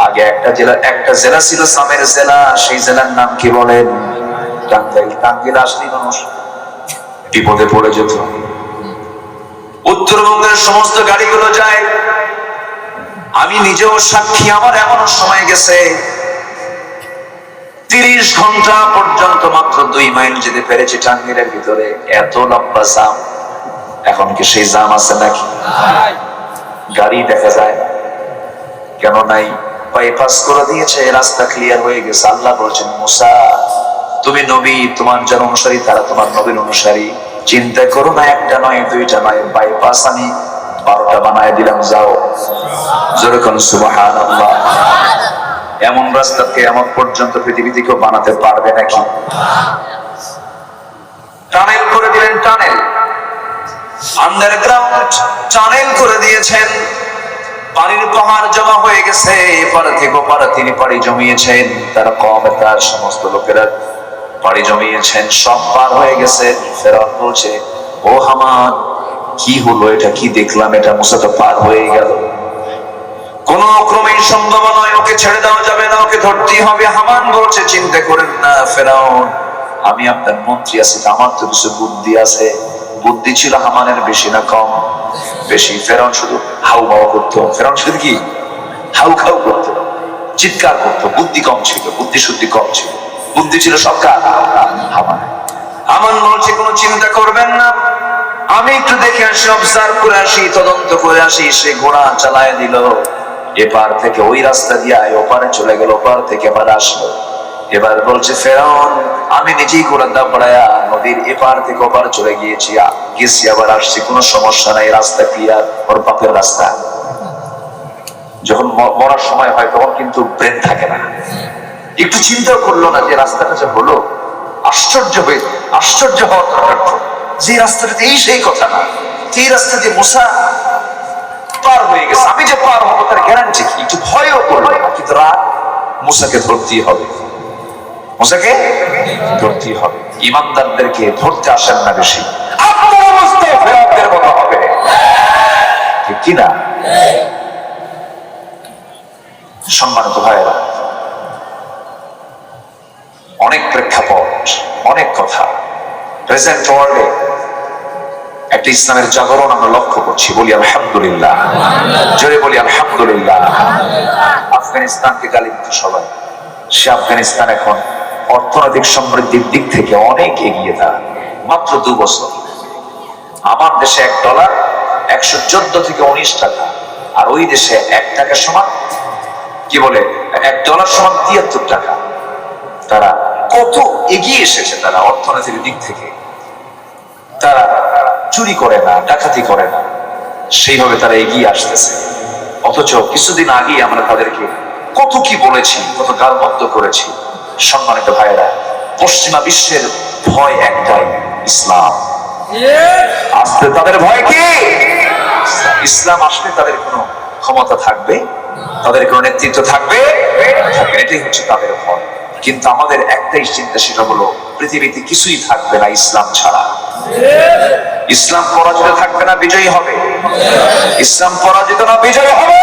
আগে একটা জেলা ছিল সামের জেলা, সেই জেলার নাম কি বলেন? টাঙ্গাইল। টাঙ্গাইল আসলেই মানুষ বিপদে পড়ে যেত। উত্তরবঙ্গের সমস্ত গাড়িগুলো যায়, আমি নিজেও সাক্ষী। আমার এমন সময় গেছে 30 ঘন্টা পর্যন্ত মাত্র 2 মাইল যেতে পেরেছি টাঙ্গাইলের ভিতরে, এত লম্বা জাম। এখন কি সেই জাম আছে নাকি? গাড়ি দেখা যায় কেন নাই? বাইপাস করে দিয়েছে, রাস্তা ক্লিয়ার হয়ে গেছে। আল্লাহ বলছেন মুসা তুমি নবী, তোমার যারা অনুসারী তারা তোমার নবীর অনুসারী, চিন্তা করো না, একটা নয়, দুইটা নয়, বাইপাস আমি 12টা বানায় দিলাম, যাও। জোরে কোন সুবহানাল্লাহ। এমন রাস্তা কিয়ামত পর্যন্ত পৃথিবীতে কেউ বানাতে পারবে নাকি? টানেল করে দিলেন, টানেল, আন্ডারগ্রাউন্ড টানেল করে দিয়েছেন। পানির পাহাড় জমা হয়ে গেছে, এপার থেকে ওপারে তিনি পাড়ি জমিয়েছেন। তারা কম, তার সমস্ত লোকেরা পাড়ি জমিয়েছেন, সব পার হয়ে গেছে। ফেরাউন বলছে ও হামান কি হলো, এটা কি দেখলাম? এটা মুসা তো পার হয়ে গেল, কোন ক্রমেই সম্ভব নয়, ওকে ছেড়ে দেওয়া যাবে না, ওকে ধরতেই হবে। হামান বলছে চিন্তা করেন না ফেরাউন, আমি আপনার মন্ত্রী আছি, আমার তো কিছু বুদ্ধি আছে। বুদ্ধি ছিল হামানের বেশি না কম? বেশি। ফেরাউন শুধু হাউ মাউ করতো, ফেরাউন শুধু কি হাউ খাউ করতো, চিৎকার করতো। বুদ্ধি কম ছিল, বুদ্ধি শুদ্ধি কম ছিল, বুদ্ধি ছিল সব কার? হামান। হামান বলছে কোনো চিন্তা করবেন না, আমি একটু দেখে আসি, অবজার্ভ করে আসি, তদন্ত করে আসি। সে ঘোড়া চালায় দিল, এপার থেকে ওই রাস্তা দিয়ে ওপারে চলে গেল, ওপার থেকে আবার আসলো। এবার বলছে ফেরাউন আমি নিজেই ঘোড়া দাঁড়ায়া নদীর এপার থেকে ওপার চলে গেছি, আবার আসছি, কোনো সমস্যা নাই, রাস্তা ক্লিয়ার। ওর বাপের রাস্তা। যখন মরার সময় হয় তখন কিন্তু ব্রেন থাকে না, একটু চিন্তাও করলো না যে রাস্তাটা যে হলো। আশ্চর্য হওয়ার দরকার, যে রাস্তাটাতে এই সেই কথা না, এই রাস্তা দিয়ে মুসা পার হয়ে গেছে, আমি যে পার হবো তার গ্যারান্টি কি? একটু ভয়ও করলো না, কিন্তু রাত মুসাকে ধরতেই হবে, মুসাকে ধরতেই হবে। ইমানদারদেরকে ধরতে আসেন না বেশি, আপনার অবস্থায় ফেরাউনের মতো হবে, ঠিক কিনা? সম্মানিত ভাইয়েরা, অনেক প্রেক্ষাপট, অনেক কথা। প্রেজেন্ট ওয়ার্ল্ডে একটা ইসলামের জাগরণ আমরা লক্ষ্য করছি, বলি আলহামদুলিল্লাহ, জোরে বলি আলহামদুলিল্লাহ। আফগানিস্তানকে গালি দিত সবাই, সে আফগানিস্তান এখন অর্থনৈতিক সমৃদ্ধির দিক থেকে অনেক এগিয়ে। তারা মাত্র 2 বছর আমার দেশে $1 114 থেকে 19 টাকা, আর ওই দেশে 1 টাকা সমান কি বলে $1 সমান 73 টাকা। তারা কত এগিয়ে এসেছে, তারা অর্থনৈতিক দিক থেকে। তারা চুরি করে না, ডাকাতি করে না, সেইভাবে তারা এগিয়ে আসতেছে। অথচ কিছুদিন আগেই আমরা তাদেরকে কত কি বলেছি, কত গালমন্দ করেছি। সম্মানিত ভাইয়েরা, পশ্চিমা বিশ্বের ভয় একটাই, ইসলাম। আসতে তাদের ভয় কি? ইসলাম আসলে তাদের কোনো ক্ষমতা থাকবে, তাদের কোনো নেতৃত্ব থাকবে, এটাই হচ্ছে তাদের ভয়। কিন্তু আমাদের একটাই চিন্তা, সেটা হলো পৃথিবীতে কিছুই থাকবে না ইসলাম ছাড়া। ইসলাম পরাজিত থাকবে না, বিজয়ী হবে। ইসলাম পরাজিত না, বিজয়ী হবে।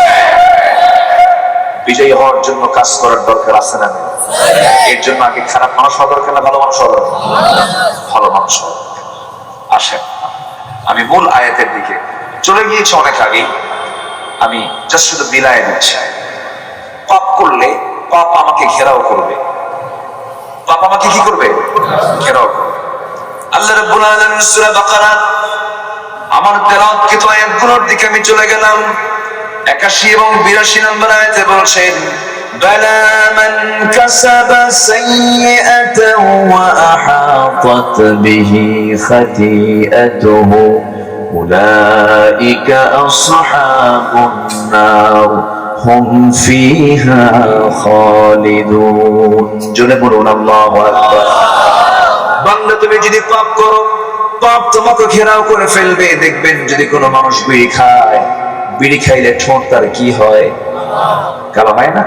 বিজয়ী হওয়ার জন্য কাজ করার দরকার আছে না? এর জন্য আগে খারাপ মানুষ হওয়া দরকার না ভালো মানুষ হওয়া দরকার? ভালো মানুষ হওয়া। আসেন আমি মূল আয়াতের দিকে চলে গিয়েছি অনেক আগেই, আমি জাস্ট শুধু মিলায় দিচ্ছি। পাপ করলে পাপ আমাকে ঘেরাও করবে, পাপ আমাকে কি করবে? ঘেরাও করবে। আল্লাহ রাব্বুল আলামিন সূরা বাকারা আমার তেলাওয়াতকৃত আয়াতগুলোর দিকে আমি চলে গেলাম। 81 এবং 82 নম্বর আয়াতে বলছেন بلى من كسب سيئة وأحاطت به خطيئته أولئك أصحاب النار هم فيها خالدون জোরে বলুন আল্লাহু আকবার। বান্দা তুমি যদি পাপ করো, পাপ তোমাকে ঘেরাও করে ফেলবে। দেখবেন যদি কোনো মানুষ বিড়ি খায়, বিড়ি খাইলে ঠোঁট তার কি হয়? কালো হয় না?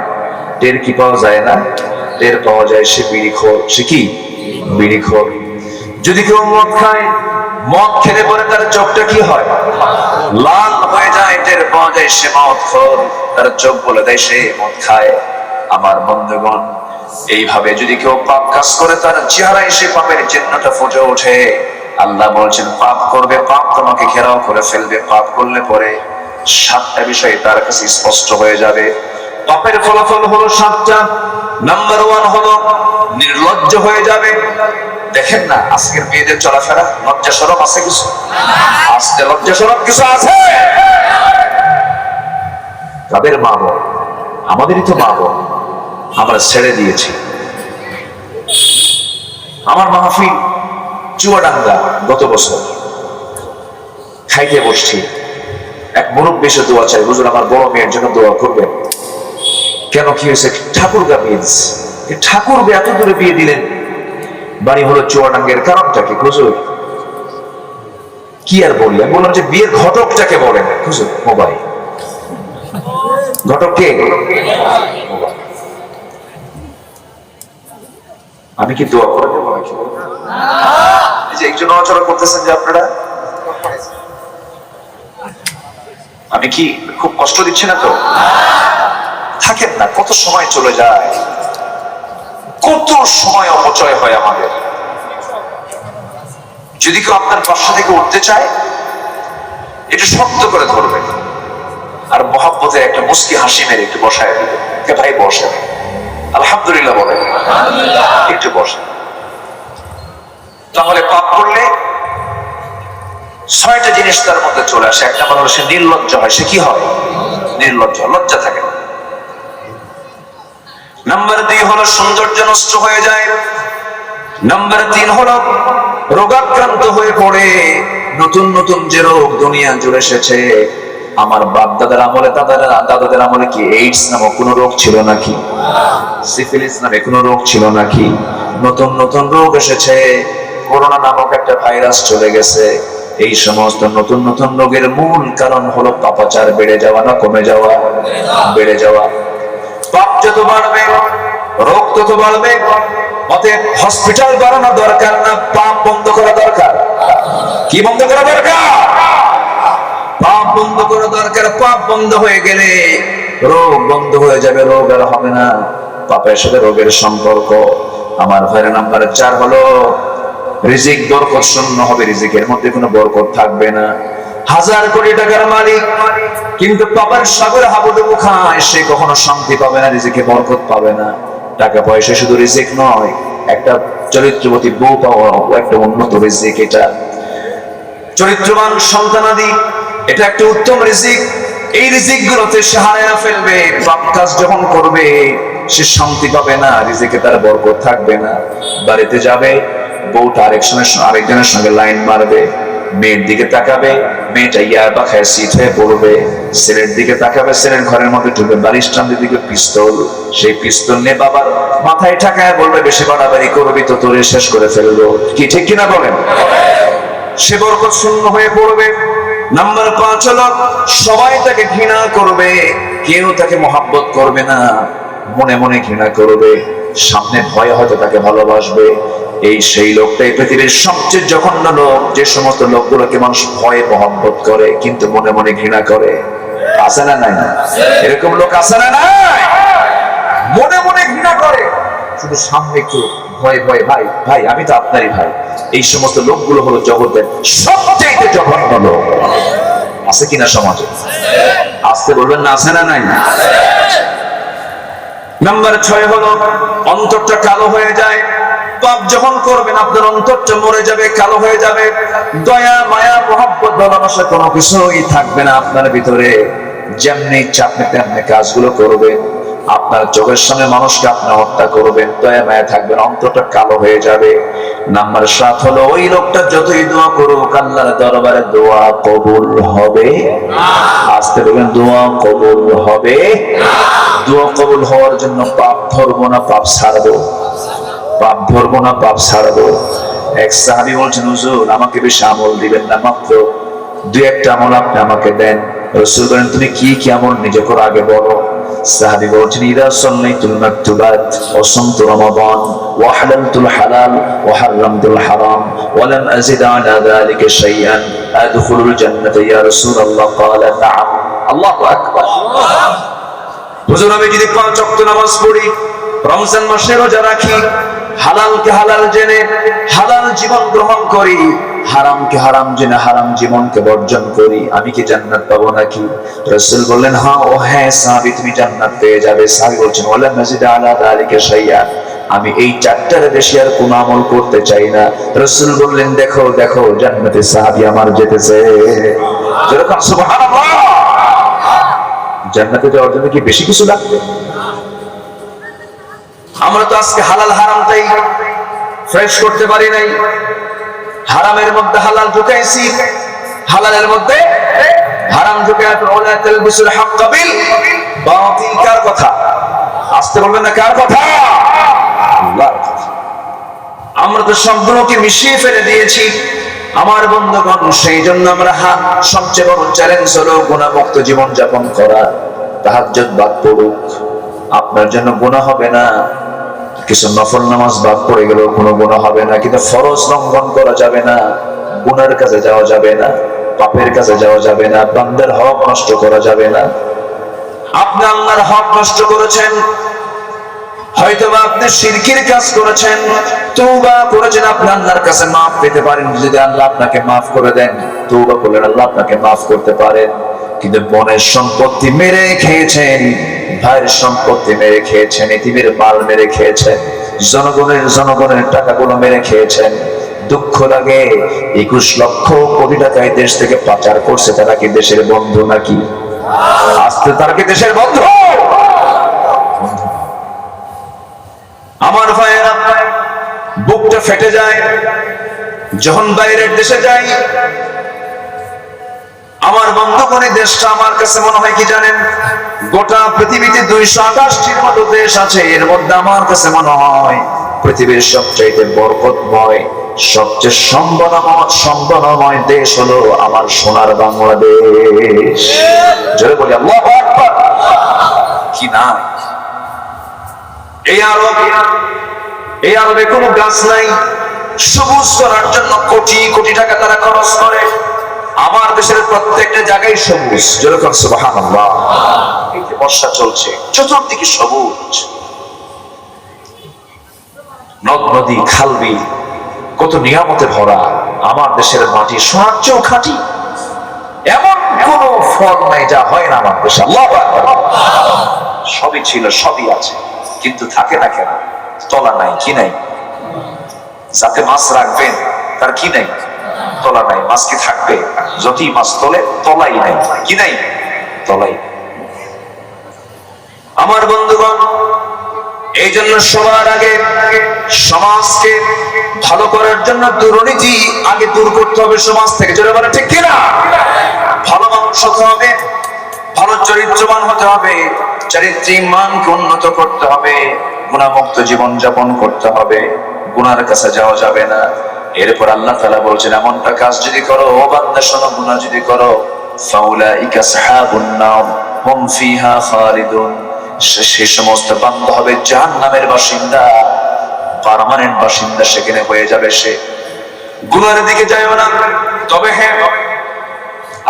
টের কি পাওয়া যায় না? টের পাওয়া যায় সে বিড়িখোর। সে কি? বিড়িখোর। যদি কেউ মদ খায়, মদ খেলে পরে তার চোখটা কি হয়? লাল হয়ে যায়, টের পাওয়া যায় সে মদখোর। তার চোখ বলে দেয় সে মদ খায়। আমার বন্ধুগণ, এইভাবে যদি কেউ পাপ কাজ করে তার চেহারায় সে পাপের চিহ্নটা ফুটে ওঠে। আল্লাহ বলছেন পাপ করবে, পাপ তোমাকে ঘেরাও করে ফেলবে। পাপ করলে পরে 7টা বিষয় তার কাছে স্পষ্ট হয়ে যাবে। পাপের ফলাফল হলো 7টা। নাম্বার 1 হলো নির্লজ্জ হয়ে যাবে। দেখেন না আজকের মেয়েদের চলাফেরা, লজ্জা শরম আছে কিছু? আজকে লজ্জা শরম কিছু আছে? তাদের মা বোন, আমাদেরই তো মা বোন, আমরা ছেড়ে দিয়েছি। আমার মাহফিল চুয়াডাঙ্গা, গত বছর খাইতে বসছি, এক মুরব্বী এসে দোয়া চাই, হুজুর আমার বড় মেয়ের জন্য দোয়া করবেন। কেন, কি হয়েছে? ঠাকুরগা বিয়ে দিচ্ছে। ঠাকুরগা এত দূরে বিয়ে দিলেন, বাড়ি হলো চুয়াডাঙ্গের, কারণটা কি হুজুর? কি আর বললেন? বললাম যে বিয়ের ঘটকটাকে বলেন হুজুর। মোবাইল ঘটক কে? আমি কি দোয়া করে দেবো নাকি? এই যে একজন নড়াচড়া করতেছেন যে আপনারা, আমি কি খুব কষ্ট দিচ্ছি না তো? থাকেন না, কত সময় চলে যায়, কত সময় অপচয় হয় আমাদের। যদি কেউ আপনার পাশে থেকে উঠতে চায়, এটা শক্ত করে ধরবেন আর মহাব্বতে একটা মুস্কি হাসি মেরে একটু বসায় দিবেন। ভাই বসে, আলহামদুলিল্লাহ বলেন, একটু বসে। তাহলে পাপ করলে 6টা জিনিস তার মধ্যে চলে আসে। 1 নম্বর হলো সে নির্লজ্জ হয়। সে কি হয়? নির্লজ্জ, লজ্জা থাকে না। নাম্বার 2 হলো সৌন্দর্য নষ্ট হয়ে যায়। নাম্বার 3 হলো রোগাক্রান্ত হয়ে পড়ে। নতুন নতুন যে রোগ দুনিয়া জুড়ে এসেছে, আমার বাপ দাদার আমলে, দাদাদের আমলে কি এইডস নামক কোন রোগ ছিল নাকি? সিফিলিস নামে কোন রোগ ছিল নাকি? নতুন নতুন রোগ এসেছে। করোনা নামক একটা ভাইরাস চলে গেছে। এই সমস্ত নতুন নতুন রোগের মূল কারণ হলো পাপাচার বেড়ে যাওয়া না কমে যাওয়া? বেড়ে যাওয়া। পাপ যত বাড়বে রোগ তত বাড়বে। অতএব হসপিটাল বাড়ানো দরকার না, পাপ বন্ধ করা দরকার। কি বন্ধ করা দরকার? পাপ বন্ধ করা দরকার। পাপ বন্ধ হয়ে গেলে রোগ বন্ধ হয়ে যাবে, রোগ আর হবে না। পাপের সাথে রোগের সম্পর্ক। আমার ভাইয়ের নাম্বার 4 হলো রিজিক বরকত শূন্য হবে। রিজিকের মধ্যে কোনো বরকত থাকবে না। 1000 কোটি টাকার মালিক কিন্তু পাপের সাগরে হাবুডুবু খায়, সে কখনো শান্তি পাবে না, রিজিকে বরকত পাবে না। টাকা পয়সা শুধু রিজিক নয়, একটা চরিত্রবতী বউ পাওয়া একটা উন্নত রিজিক। এটা চরিত্রবান সন্তানাদি, এটা একটা উত্তম রিজিক। এই রিজিক গুলোতে সে হারায়া ফেলবে। পাপ কাজ যখন করবে সে শান্তি পাবে না, রিজিকে তার বরকত থাকবে না। বাড়িতে যাবে, বউটা আরেকজনের সঙ্গে লাইন মারবে। মেয়ের দিকে তাকাবে, মেয়েটা ইয়াবা খায় সিট হয়ে পড়বে। ছেলের দিকে তাকাবে, ছেলের ঘরের মধ্যে ঢুকে বালিশ টানতে দিকে পিস্তল। সেই পিস্তল নিয়ে বাবার মাথায় ঠাকায় বলবে, বেশি বাড়াবাড়ি করবি তো তোরে শেষ করে ফেলবো। কি ঠিক কিনা বলেন? সে বরকত শূন্য হয়ে পড়বে। নাম্বার 5 হলো সবাই তাকে ঘৃণা করবে, কেউ তাকে মহাব্বত করবে না, মনে মনে ঘৃণা করবে। সামনে ভয় হয়তো তাকে ভালোবাসবে। এই সেই লোকটাই পৃথিবীর সবচেয়ে জঘন্য লোক, যে সমস্ত লোকগুলোকে মানুষ ভয়ে মহব্বত করে কিন্তু মনে মনে ঘৃণা করে। আছে না নাই? এরকম লোক আছে না নাই? মনে মনে ঘৃণা করে, শুধু সামনে একটু ভয়ে ভয়ে, ভাই ভাই আমি তো আপনারই ভাই। এই সমস্ত লোকগুলো হলো জগতের সবচেয়ে জঘন্য লোক। আছে কিনা সমাজে? আসতে বলবেন না, আছে না নাই? নাম্বার 6 হলো অন্তরটা কালো হয়ে যায়। পাপ যখন করবেন আপনার অন্তরটা মরে যাবে, কালো হয়ে যাবে। দয়া মায়া মহব্বত ভালোবাসা কোনো কিছুই থাকবে না আপনার ভিতরে। যেমনি ইচ্ছা আপনি তেমনি কাজগুলো করবেন। আপনার চোখের সামনে মানুষকে আপনি হত্যা করবেন, দয়া মায়া থাকবেন, অন্তরটা কালো হয়ে যাবে। নাম্বার 7 হলো ওই লোকটা যতই দোয়া করুক আল্লাহর দরবারে দোয়া কবুল হবে না। আসতে বলবেন দোয়া কবুল হবে না। দোয়া কবুল হওয়ার জন্য পাপ ধরবো না পাপ ছাড়বো, পাপ ধরবো না পাপ ছাড়বো। এক সাহাবী বলছেন হুজুর আমাকে বেশি আমল দিবেন না, মাত্র 2-1টা আমল আপনি আমাকে দেন। রাসূল বলেন তুমি কি কি আমল নিজে করো আগে বলো। সাহাবী বলছেন ইদা সাল্লাইতুল মাকতুবাত ওয়া সামতু রমাদান ওয়া হালালতুল হালাল ওয়া হারামতুল হারাম ওয়া লাম আযিদ আলা যালিকা শাইআন আদখুলুল জান্নাতা ইয়া রাসূলুল্লাহ ক্বালা নাআম। আল্লাহু আকবার। হুজুর আমি যদি 5 ওয়াক্ত নামাজ পড়ি, রমজান মাসে রোজা রাখি, হালালকে হালাল জেনে হালাল জীবন গ্রহণ করি, হারামকে হারাম জেনে হারাম জীবনকে বর্জন করি, আমি কি জান্নাত পাবো নাকি? রাসূল বললেন হ্যাঁ ও হ্যাঁ সাহাবী তুমি জান্নাত পেয়ে যাবে। সাহাবী বলছেন ওয়ালা মাজিদ আলা যালিকা শাইআ, আমি এই 4টার বেশি আর কোন আমল করতে চাই না। রাসূল বললেন দেখো দেখো জান্নাতে সাহাবী আমার যেতেছে। যেরকম সুবহানাল্লাহ। জান্নাতে যাওয়ার জন্য কি বেশি কিছু লাগবে? আমরা তো আজকে হালাল হারামটাই ফ্রেশ করতে পারি নাই। হারামের মধ্যে হালাল ঢুকাইছি, হালালের মধ্যে হারাম ঢুকাই। ওয়ালা তালবিসুল হক বিল বাতিল, কার কথা? আসতে বলবেন না কার কথা? আল্লাহর কথা। আমরা তো সবগুলোকে মিশিয়ে ফেলে দিয়েছি আমার বন্ধুগণ। সেই জন্য আমরা সবচেয়ে বড় চ্যালেঞ্জ হলো গুনাহমুক্ত জীবন যাপন করা। তাহাজ্জুদ বাদ পড়ুক, আপনার জন্য গুনাহ হবে না। কিছু নফল নামাজ বাদ পড়ে গেলেও কোনো গুনাহ হবে না, কিন্তু ফরজ লঙ্ঘন করা যাবে না, গুনার কাছে যাওয়া যাবে না, পাপের কাছে যাওয়া যাবে না, বান্দার হক নষ্ট করা যাবে না। আপনি আল্লাহর হক নষ্ট করেছেন, হয়তোবা আপনি শিরকির কাজ করেছেন, তওবা করেছেন, আপনি আল্লাহর কাছে মাফ পেতে পারেন। যদি আল্লাহ আপনাকে মাফ করে দেন, তওবা করলেন, আল্লাহ আপনাকে মাফ করতে পারেন। কিন্তু মনের সম্পত্তি মেরে খেয়েছেন, ভাইয়ের সম্পত্তি মেরে খেয়েছেন, এতিমের মাল মেরে খেয়েছেন, জনগণের টাকাগুলো মেরে খেয়েছেন। দুঃখ লাগে 21 লক্ষ কোটি টাকা এই দেশ থেকে পাচার করছে, তারা কি দেশের বন্ধু নাকি? আজকে তারা কি দেশের বন্ধু? আমার ভাইয়েরা বুকটা ফেটে যায় যখন বাইরের দেশে যাই। আমার বন্ধুগণ দেশটা আমার কাছে মনে হয় কি জানেন, গোটা পৃথিবীতে 228টির মতো দেশ আছে, এর মধ্যে আমার কাছে মনে হয় পৃথিবীর সবচাইতে বরকতময় সবচেয়ে সম্ভাবনাময় দেশ হলো আমার সোনার বাংলাদেশ। জোরে বলি আল্লাহু আকবার। কি না এই আরবে কোনো গাছ নাই, সবুজ করার জন্য কোটি কোটি টাকা তারা খরচ করে। আমার দেশের প্রত্যেকটা জায়গায় সবুজ। যেরকম সুবহানাল্লাহ। এই যে বর্ষা চলছে, চতুর্দিকে সবুজ, নদ নদী খাল বিল কত নিয়ামতে ভরা। আমার দেশের মাটি সোনার চেয়েও খাঁটি। এমন কোন ফল নাই যা হয় না আমার দেশে। আল্লাহু আকবার। সবই ছিল, সবই আছে, কিন্তু থাকে না কেন? তলা নাই, কি নাই? যাতে মাছ রাখবেন তার কি নাই? তলা নাই। মাছ কি থাকবে? যতই মাছ তোলে তলাই নাই, কি নাই? তলাই। আমার বন্ধুগণ এই জন্য সবার আগে সমাজকে ভালো করার জন্য দুর্নীতি আগে দূর করতে হবে সমাজ থেকে। জোরে বলে ঠিক কিনা? ভালো মানুষ হতে হবে, ভালো চরিত্রবান হতে হবে, চারিত্রিক মানকে উন্নত করতে হবে, গুনাহমুক্ত জীবন যাপন করতে হবে, গুনার কাছে যাওয়া যাবে না। এরপর আল্লাহ তাআলা বলছেন এমনটা কাজ যদি করো, ও বান্দা শোনো, গুনাহ যদি করো, ফাউলাইকা আসহাবুন নার হুম ফিহা খালিদুন, সেই সমস্ত বান্দা হবে জাহান্নামের বাসিন্দা, পার্মানেন্ট বাসিন্দা সেখানে হয়ে যাবে সে। গুনার দিকে যায়ও না। তবে হ্যাঁ,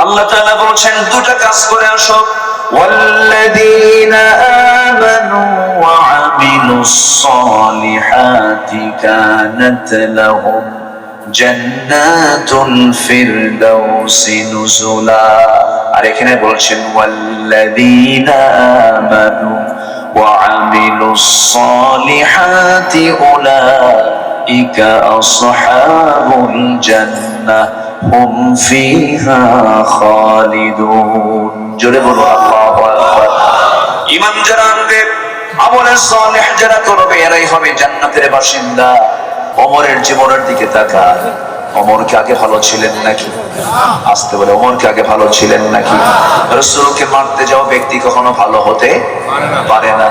আল্লাহ তাআলা বলছেন দুটো কাজ করে আসো। ওয়াল্লাযীনা আমানু ওয়া আমিলুস সালিহাতি কানাত লাহুম জান্নাতুল ফিরদাউসি নুজুলা। আর এখানে বলছেন ওয়াল্লাযীনা আমানু ওয়া আমিলুস সালিহাতি উলাইকা আসহাবুল জান্নাহ হুম ফিহা খালিদুন। জোরে বলো আল্লাহু আকবার। ঈমান যারা আনবে আমলে সালেহ যারা করবে এরাই হবে জান্নাতের বাসিন্দা। ওমরের জীবনের দিকে তাকান। ওমর কি আগে ভালো ছিলেন নাকি? আসতে বলে, ওমর কি আগে ভালো ছিলেন নাকি? রাসূলকে মারতে যাওয়া ব্যক্তি কখনো ভালো হতে পারে না।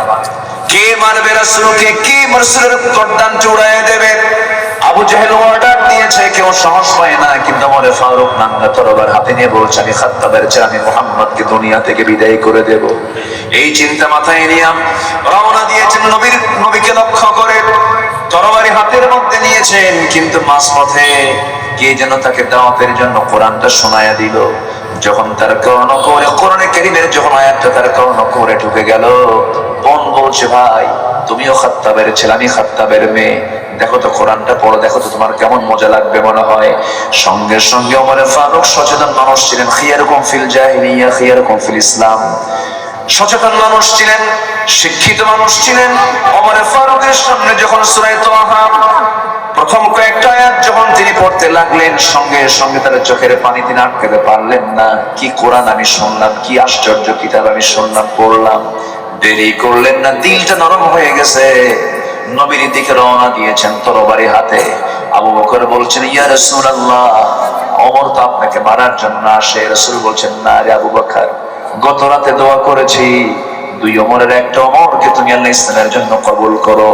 কে মারবে রাসূলকে? কে রাসূলের গর্দান চূড়ায় দেবে? আবু জাহেল অর্ডার দিয়েছে, কেউ সাহস পায় না, কিন্তু ওমর ফারুক নাঙ্গা তরবার হাতে নিয়ে বলছে, আমি খাত্তাবের চেয়ে আমি মুহাম্মদকে দুনিয়া থেকে বিদায় করে দেব। এই চিন্তা মাথায় নিয়ে রওনা দিয়েছেন নবীকে লক্ষ্য করে, তরবারি হাতের মধ্যে নিয়েছেন, কিন্তু মাঝপথে কে যেন তাকে দাওয়াতের জন্য কোরআনটা শোনায়া দিল। যখন তার কোরআনে কারীমের যখন আয়াতটা তার করে ঢুকে গেল, বোন বলছে, ভাই তুমিও খাত্তাবের ছেলে, আমি খাত্তাবের মেয়ে, দেখো তো কোরআনটা পড়ো, দেখো তো তোমার কেমন মজা লাগবে মনে হয়। সঙ্গে সঙ্গে ওমর ফারুক সচেতন মানুষ ছিলেন, খিয়ারুকুম ফিল জাহিলিয়া খিয়ারুকুম ফিল ইসলাম। সচেতন মানুষ ছিলেন, শিক্ষিত মানুষ ছিলেন। ওমর ফারুকের সামনে যখন সূরা তাহা প্রথম কয়েকটা আয়াত যখন তিনি পড়তে লাগলেন, সঙ্গে সঙ্গে তার চোখের পানি তিনি আটকাতে পারলেন না। কি কোরআন আমি শুনলাম, কি আশ্চর্য কিতাব আমি শুনলাম, পড়লাম। দেরি করলেন না, দিলটা নরম হয়ে গেছে, নবীর দিকে রওনা দিয়েছেন তরবারি হাতে। আবু বকর বলছেন, ইয়া রাসূলুল্লাহ, ওমর তো আপনাকে মারার জন্য আসে। রাসূল বলছেন, না রে আবু বকর, গত রাতে দোয়া করেছি, দুই ওমরের একটা ওমরকে তুমি আল্লাহ ইসলামের জন্য কবুল করো।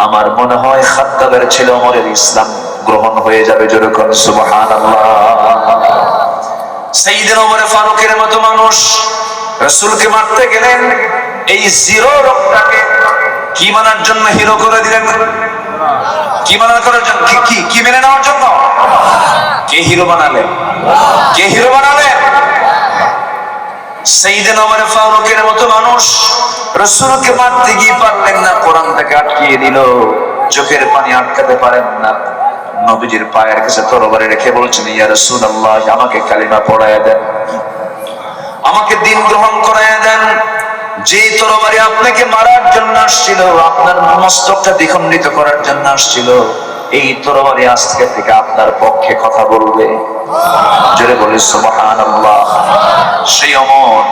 আমার মনে হয় খাত্তাবের ছেলে ওমরের ইসলাম গ্রহণ হয়ে যাবে। জোরে কোন সুবহানাল্লাহ। সাইয়েদনা ওমর ফারুকের মতো মানুষ রাসূলকে মারতে গেলেন, এই জিরো রোগটাকে কি মানার জন্য হিরো করে দিলেন? কি মানার করার জন্য? কি মেনে নেওয়ার জন্য? কে হিরো বানালেন? কে হিরো বানালেন? সাইয়েদনা ওমর ফারুকের মতো মানুষ রাসূলকে মারতে গিয়ে পারলেন না, কোরআন থেকে আটকিয়ে দিল, চোখের পানি আটকাতে পারেন না। নবীজির পায়ের কাছে তরবারি রেখে বলছেন, ইয়া রাসূলুল্লাহ, আমাকে কালিমা পড়ায়া দেন, আমাকে দ্বীন গ্রহণ করায়া দেন। যে তরবারি আপনাকে মারার জন্য আসছিল, আপনার মস্তকটা দ্বিখণ্ডিত করার জন্য আসছিল, এই তরবারি আজকে থেকে আপনার পক্ষে কথা বলবে। জোরে বলি সুবহানাল্লাহ। সেই ওমর,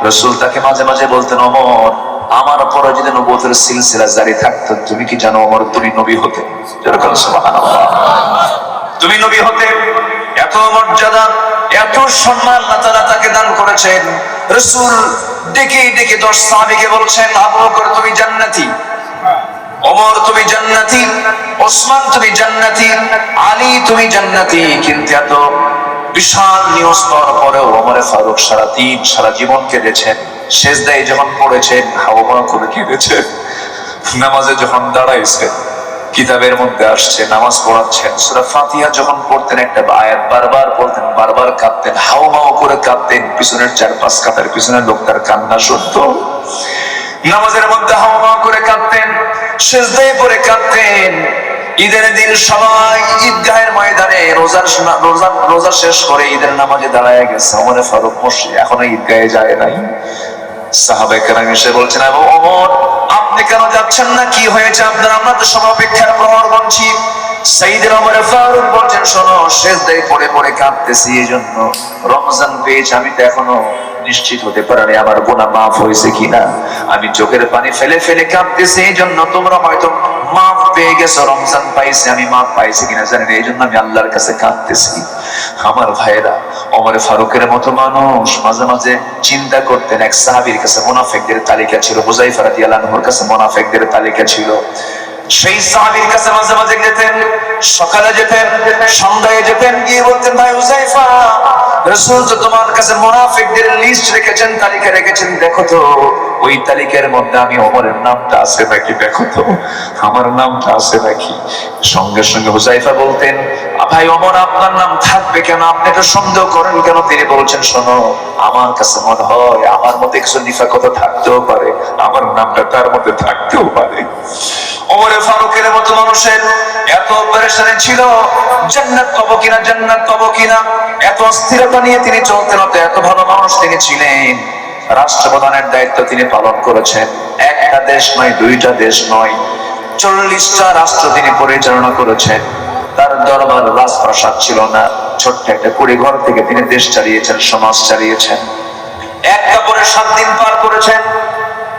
রাসূল তাকে মাঝে মাঝে বলতেন, ওমর, আমার পরে যদি নবুয়তের সিলসিলা জারি থাকতো, তুমি কি জানো ওমর, তুমি নবী হতে। জোরে বলি সুবহানাল্লাহ। তুমি নবী হতে। এত মর্যাদা, এত সম্মান আল্লাহ তাআলা তাকে দান করেছেন। রাসূল ডেকে ডেকে 10 সাহাবীকে বলছেন, আবু বকর তুমি জান্নাতি, ওমর তুমি জান্নাতি, ওসমান তুমি জান্নাতি, আলী তুমি জান্নাতি। কিন্তু এত বিশাল নিউজ পাওয়ার পরেও ওমর ফারুক সারা জীবন কেঁদেছেন। সেজদায় যখন পড়েছেন, হাওয়া করে কেঁদেছেন। নামাজে যখন দাঁড়াইছেন, কিতাবের মধ্যে আসছে নামাজ পড়াচ্ছেন, সূরা ফাতিহা যখন পড়তেন, একটা আয়াত বারবার পড়তেন, বারবার কাঁদতেন, হাওয়া করে কাঁদতেন। পিছনের 4-5 কাতার পিছনের লোকটার কান্না সত্য। নামাজের মধ্যে হাওয়া করে কাঁদতেন, সিজদায় পড়ে কাঁদতেন। ঈদের দিন সবাই ঈদগাহের ময়দানে রোজা শেষ করে ঈদের নামাজে দাঁড়ায় গেছে। ওমর ফারুক মসজিদে এখনো ঈদগাহে যায় নাই। সাহাবায়ে কেরাম এসে বলছেন, আবু ওমর, আপনি কেন যাচ্ছেন না? কি হয়েছে আপনার? আমরা তো সব অপেক্ষার প্রহর গুনছি। সাইয়েদনা ওমর ফারুক বলছেন, শোনো, সিজদায় পড়ে পড়ে কাঁদতেছি, এইজন্য রমজান পেয়েছি আমি তো এখনো নিশ্চিত হতে পারিনি আমার গুনাহ মাফ হয়েছে কিনা। আমি চোখের পানি ফেলে ফেলে কাঁদতেছি, এইজন্য তোমরা হয়তো মাফ পেয়ে গেছো, রমজান পাইছি, আমি মাফ পাইছি কিনা জানি না, এইজন্য আমি আল্লাহর কাছে কাঁদতেছি। আমার ভাইরা, ওমর ফারুকের মতো মানুষ মাঝে মাঝে চিন্তা করতেন। এক সাহাবীর কাছে মুনাফিকদের তালিকা ছিল, হুযায়ফা রাদিয়াল্লাহু আনহুর কাছে মুনাফিকদের তালিকা ছিল। সেই সাহাবীর কাছে মাঝে মাঝে যেতেন, সকালে যেতেন, সন্ধ্যায় যেতেন, গিয়ে বলতেন, ভাই হুযায়ফা, রাসূল তো তোমার কাছে মুনাফিকদের লিস্ট রেখেছেন, তালিকা রেখেছেন, দেখো তো ওই তালিকার মধ্যে আমি ওমরের নামটা আছে নাকি, দেখো তো আমার নামটা আছে নাকি। সঙ্গে সঙ্গে হুযায়ফা বলতেন, ভাই ওমর, আপনার নাম থাকবে কেন? আপনি তো সন্দেহ করেন কেন? তিনি বলছেন, শোনো, আমার কাছে মনে হয় আমার মধ্যে কিছু নিফাকতা থাকতেও পারে, আমার নামটা তার মধ্যে থাকতেও পারে। ওমর ফারুকের মতো মানুষের এত পেরেশানি ছিল, জান্নাত পাবো কিনা, জান্নাত পাবো কিনা, এত অস্থিরতা নিয়ে তিনি চলতেন। এত ভালো মানুষ তিনি ছিলেন। রাষ্ট্রপ্রধানের দায়িত্ব তিনি পালন করেছেন। একটা দেশ নয়, 2টা দেশ নয়, 40টা রাষ্ট্র তিনি পরিচালনা করেছেন। তার দরবার রাজপ্রাসাদ ছিল না, ছোট্ট একটা কুড়ি ঘর থেকে তিনি দেশ চালিয়েছেন, সমাজ চালিয়েছেন। এক কাপড়ে 7 দিন পার করেছেন।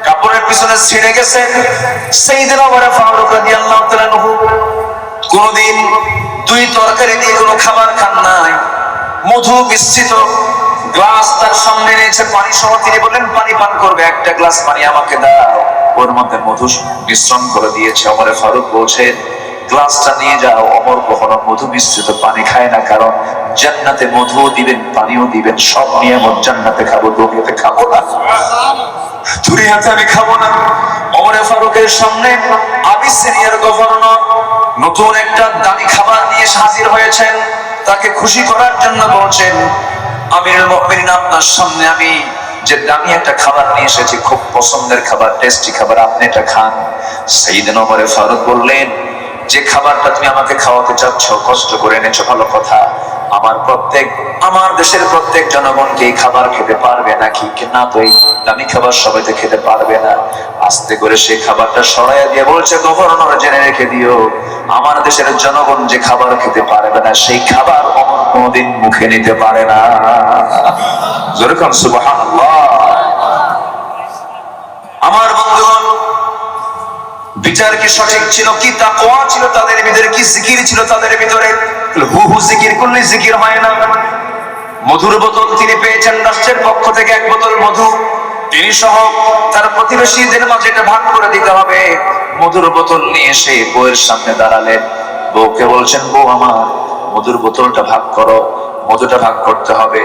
কাপড় কাপড়ের পিছনে ছিঁড়ে গেছে। সাইয়েদনা ওমর ফারুক রাদিয়াল্লাহু তাআলা আনহু কোনদিন দুই তরকারি দিয়ে কোনো খাবার খান নাই। মধু মিশ্রিত গ্লাস তার সামনে নিয়েছে, পানি সহ। তিনি বললেন, পানি পান করবে, একটা গ্লাস পানি আমাকে দাও। ওর মধ্যে মধু মিশ্রণ করে দিয়েছে। ওমর ফারুক বলছে, গ্লাসটা নিয়ে যাও। ওমর কখনো মধু মিশ্রিত পানি খায় না, কারণ জান্নাতে মধু দিবেন, পানিও দিবেন, সব নিয়ামত জান্নাতে খাবো, দুনিয়াতে খাবো না, দুনিয়াতে আমি খাবো না। ওমর ফারুকের সামনে আবিসিনিয়ার গভর্নর নতুন একটা দামি খাবার নিয়ে হাজির হয়েছেন। তাকে খুশি করার জন্য বলছেন, আমিরুল মুমিনিন, আপনার সামনে আমি যে দামি একটা খাবার নিয়ে এসেছি, খুব পছন্দের খাবার, টেস্টি খাবার, আপনি এটা খান। সাইয়েদনা ওমর ফারুক বললেন, যে খাবারটা তুমি আমাকে খাওয়াতে চাচ্ছ, কষ্ট করে এনেছো, ভালো কথা। আমার দেশের প্রত্যেক জনগণকে এই খাবার খেতে পারবে নাকি? না, তো এই দামি খাবার সবাই তো খেতে পারবে না। আস্তে করে সেই খাবারটা সরাইয়া দিয়ে বলছে, গভর্নর জেনে রেখে দিও, আমার দেশের জনগণ যে খাবার খেতে পারবে না, সেই খাবার অমর কোনদিন মুখে নিতে পারে না। যেরকম সুবহানাল্লাহ। আমার বন্ধুগণ, বিচার কি সঠিক ছিল? কি তাকওয়া ছিল তাদের ভিতরে? কি জিকির ছিল তাদের ভিতরে? হু হু জিকির করলে জিকির হয় না। মধুর বোতল তিনি পেয়েছেন রাষ্ট্রের পক্ষ থেকে, এক বোতল মধু। তিনি সহ তার প্রতিবেশীদের মাঝে এটা ভাগ করে দিতে হবে। মধুর বোতল নিয়ে এসে বউয়ের সামনে দাঁড়ালেন। বউকে বলছেন, বউ আমার, মধুর বোতলটা ভাগ করো, মধুটা ভাগ করতে হবে।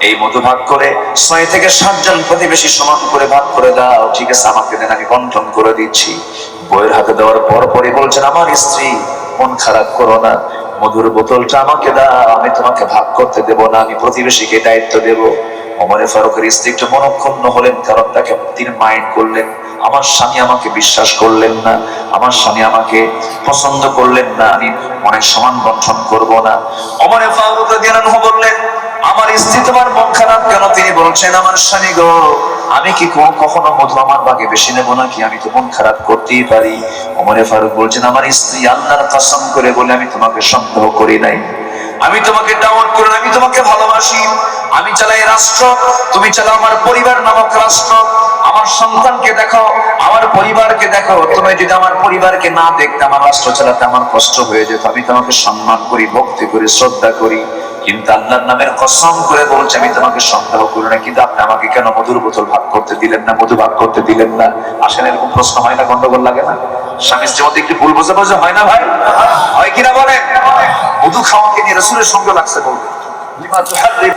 এই মধু ভাগ করে 6 থেকে 7 জন প্রতিবেশী সমান করে ভাগ করে দাও। ঠিক আছে, আমাকে দেন, আমি বন্টন করে দিচ্ছি। বউয়ের হাতে দেওয়ার পরই বলছেন, আমার স্ত্রী, মন খারাপ করো না, মধুর বোতলটা আমাকে দাও, আমি তোমাকে ভাগ করতে দেব না, আমি প্রতিবেশীকে দায়িত্ব দেব। ওমর ফারুকের স্ত্রী একটু মনক্ষুণ্ণ হলেন, কারণ তাকে তিনি মাইন্ড করলেন, আমার স্বামী আমাকে বিশ্বাস করলেন না, আমার স্বামী আমাকে পছন্দ করলেন না, আমি মনের সমান বন্টন করব না। ওমর ফারুক রাদিয়াল্লাহু আনহু বললেন, আমার স্ত্রী তোমার মন খারাপ কেন? তিনি বলছেন, আমার স্বামী গো, আমি কি কখনো মধু আমার ভাগে বেশি নেব নাকি? আমি তো মন খারাপ করতেই পারি। ওমর ফারুক বলছেন, আমার স্ত্রী, আল্লাহর কসম করে বলে আমি তোমাকে সন্দেহ করি নাই, আমি তোমাকে ডাউট করি না, আমি তোমাকে ভালোবাসি। আমি চালাই রাষ্ট্র, তুমি চালাও আমার পরিবার নামক রাষ্ট্র। আমার সন্তানকে দেখো, আমার পরিবারকে দেখো। তুমি যদি আমার পরিবারকে না দেখতে, আমার রাষ্ট্র চালাতে আমার কষ্ট হয়ে যেত। আমি তোমাকে সম্মান করি, ভক্তি করি, শ্রদ্ধা করি, কিন্তু আল্লাহর নামের কসম করে বলছে, আমি তোমাকে সন্দেহ করি না। কিন্তু আপনি আমাকে কেন মধুর বোতল ভাগ করতে দিলেন না, মধু ভাগ করতে দিলেন না? আসলে এরকম প্রশ্ন হয় না? গন্ডগোল লাগে না? স্বামী স্ত্রীর মধ্যে একটু ভুল বোঝাবুঝি হয় না ভাই? হয় কিনা বলেন? মধু খাওয়াকে নিয়ে রাসূলের সঙ্গে লাগছে বলবে, লিমা তুহাররিম